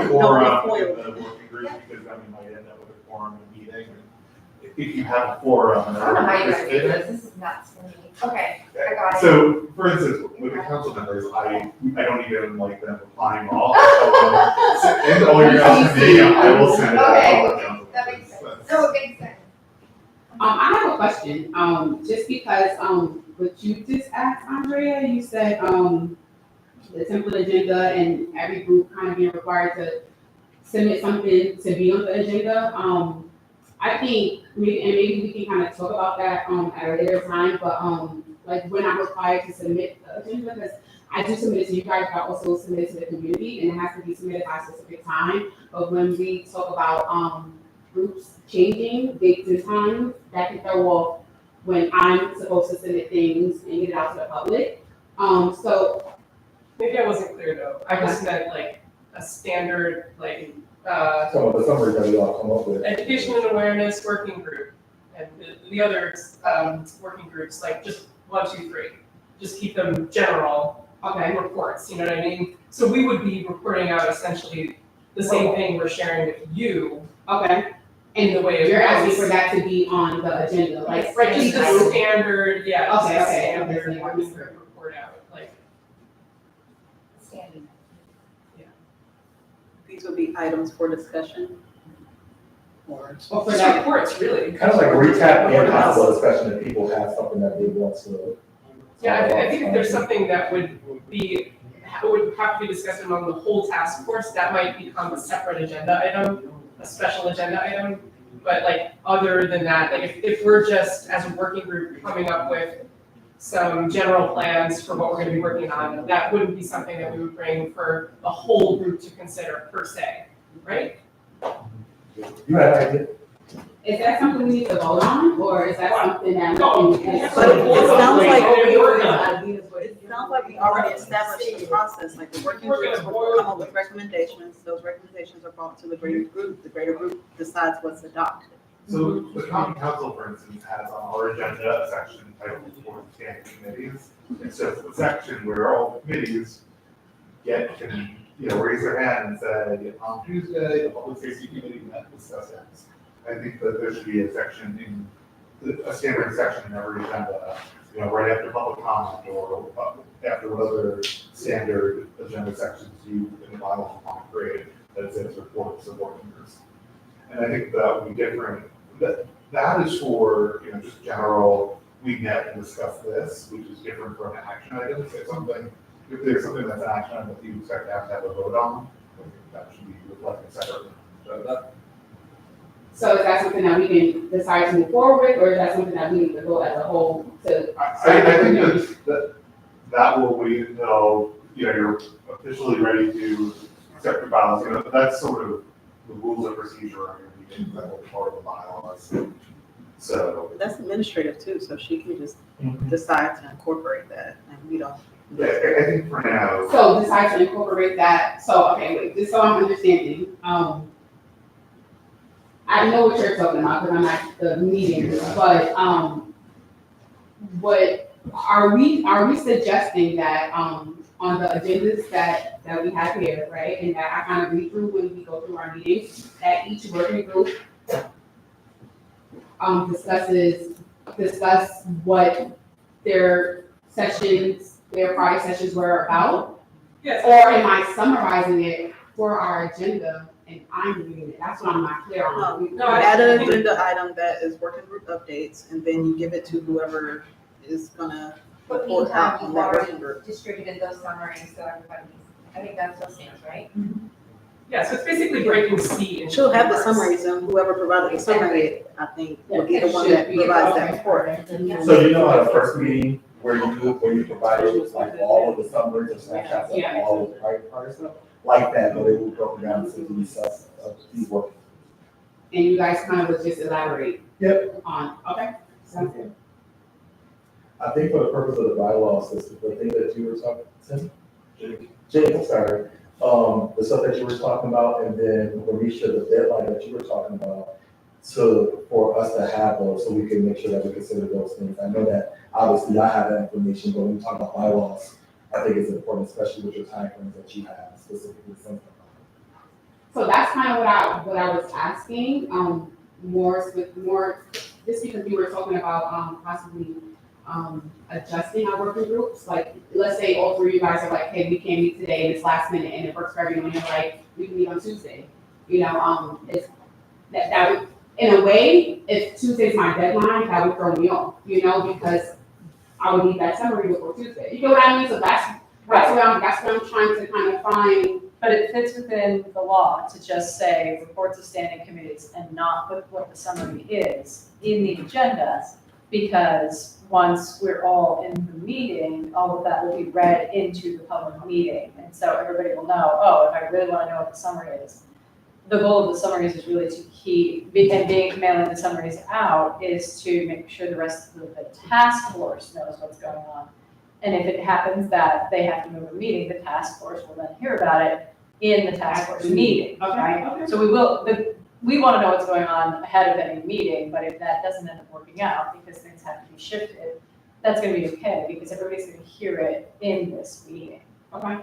Forum in the working group, because then we might end up with a forum in a meeting. If you have a forum. I don't know how you guys do this, this is nuts for me. Okay, I got it. So, for instance, with the council members, I don't even like them applying all. And all your guys to me, I will send it out. Okay, that makes sense. No, it makes sense. I have a question, just because, what you just asked, Andrea, you said, the template agenda and every group kind of being required to submit something to be on the agenda. I think, maybe we can kind of talk about that, at a later time, but, like, we're not required to submit the agenda, because I do submit it to you guys, but I also submit it to the community, and it has to be submitted by a specific time. But when we talk about, groups changing dates and times, that can throw off when I'm supposed to submit things and get it out to the public. So, Maybe I wasn't clear though, I just meant like a standard, like, Some of the summaries that we all come up with. education and awareness working group, and the other, working groups, like just 1, 2, 3. Just keep them general, reports, you know what I mean? So we would be reporting out essentially the same thing we're sharing with you okay, in the way of. you're asking for that to be on the agenda, like. Right, just a standard, yeah, just Okay, a okay, standard okay. working group report out, like. Standing. These would be items for discussion. Or. Or for Just that, reports, really. Kind of like a recap and possible discussion if people have something that they want to. Yeah, I think if there's something that would have to be discussed among the whole task force, that might become a separate agenda item, a special agenda item. But like, other than that, like if we're just as a working group coming up with some general plans for what we're gonna be working on, that wouldn't be something that we would bring for the whole group to consider per se, right? You had an idea? is that something we need to vote on, or is that something that we can? But it sounds like Okay, we're done. ideas, but it sounds like we already established the process, like the working groups will come up with recommendations, those recommendations are brought to the greater group decides what's adopted. So the common council, for instance, has on our agenda a section titled for standing committees. It's just a section where all the committees can, raise their hand and say, on Tuesday, the public safety committee met to discuss X. I think that there should be a section a standard section in every agenda, right after public comment or after whatever standard agenda sections you in the bylaw want to create, that says reports of board members. And I think that would be different. That is for, just general, we met and discussed this, which is different from an action item. If there's something that's an action item that you expect to have a vote on, I think that should be reflected separately. So is that something that we can decide to move forward with, or is that something that we need to go as a whole to? I think that will wait until, you're officially ready to accept your bylaws. That's sort of the rules of procedure are going to be that will be part of the bylaws. So. But that's administrative too, so she can just decide to incorporate that, and we don't. Yeah, I think for now. So decide to incorporate that, so, okay, wait, just so I'm understanding, I know what you're talking about, because I'm at the meeting, but, are we suggesting that, on the agendas that we have here, right, and that I kind of read through when we go through our meetings, that each working group discuss what their prior sessions were about? Yes. Or am I summarizing it for our agenda and I'm reading it? That's what I'm not clear on. No, I Add an think- agenda item that is working group updates, and then you give it to whoever is gonna But report out meantime, on you've that working already group. distributed those summaries, so everybody, I think that still stands, right? Yeah, so it's basically breaking C into. She'll have the parts. summaries, and whoever provided the summary, I think, will be the one that provides that report. So at first meeting where you provided like all of the summaries or snapshots of all of the prior stuff, like that, but it will broken down to these work. And you guys kind of just elaborate. Yep. On, okay, sounds good. I think for the purpose of the bylaws, the thing that you were talking, Jake, I'm sorry, the stuff that you were talking about, and then Marisha, the deadline that you were talking about, for us to have those, so we can make sure that we consider those things. I know that obviously I have that information, but when we talk about bylaws, I think it's important, especially with your timeframes that you have specifically. So that's kind of what I was asking, more, just because we were talking about, possibly, adjusting our working groups, like, let's say all three of you guys are like, hey, we can't meet today, and it's last minute, and it works for everyone, and like, we can meet on Tuesday. It's, that would, in a way, if Tuesday's my deadline, that would throw me off, because I would need that summary before Tuesday. You know what I mean? So that's what I'm trying to kind of find. But it fits within the law to just say reports of standing committees and not put what the summary is in the agendas. Because once we're all in the meeting, all of that will be read into the public meeting. And so everybody will know, oh, if I really want to know what the summary is. The goal of the summaries is really to keep, and mailing the summaries out is to make sure the rest of the task force knows what's going on. And if it happens that they have to move a meeting, the task force will then hear about it in the task force meeting, right? So we want to know what's going on ahead of any meeting, but if that doesn't end up working out because things have to be shifted, that's going to be okay because everybody's going to hear it in this meeting. Okay.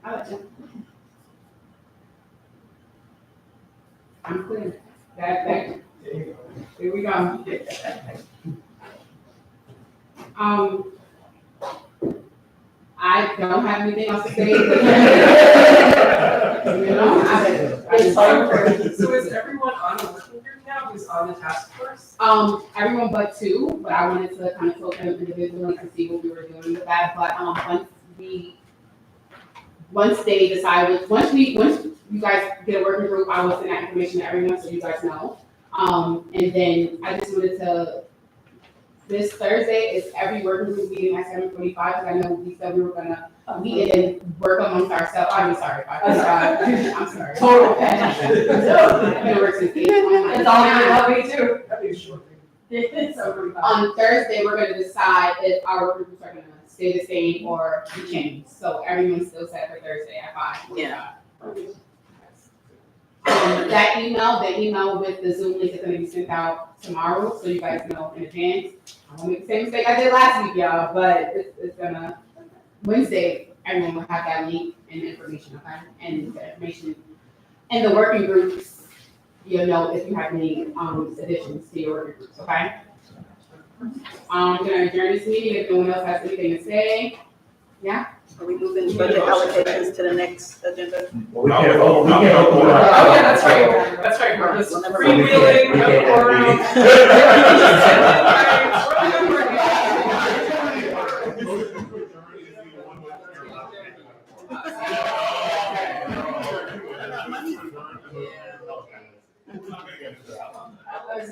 I like that. I'm clear. Here we go. I don't have anything else to say. You know, So is everyone on the working group now who's on the task force? everyone but two, but I wanted to kind of talk to them individually and see what we were doing with that. But, once they decide, once you guys get a working group, I will send that information to everyone so you guys know. And then I just wanted to, this Thursday is every working group meeting at 7:45, because I know we said we were gonna meet and work amongst ourselves. I'm sorry, I'm sorry. Total panic. I've been working since 8. It's all you love me too. That'd be a short thing. On Thursday, we're gonna decide if our groups are gonna stay the same or be changed. So everyone's still set for Thursday at 5:45. Yeah. That email, the email with the Zoom link is gonna be sent out tomorrow, so you guys know in advance. I won't make the same mistake I did last week, y'all, but it's gonna, Wednesday, everyone will have that link and information, okay? And the information, and the working groups, you'll know if you have any, additions to your working groups, okay? I'm gonna adjourn this meeting if no one else has anything to say. Yeah? Are we moving budget allocations to the next agenda? Well, we can't vote. Oh, yeah, that's right, that's right, we're just freewheeling, no quorum. Okay.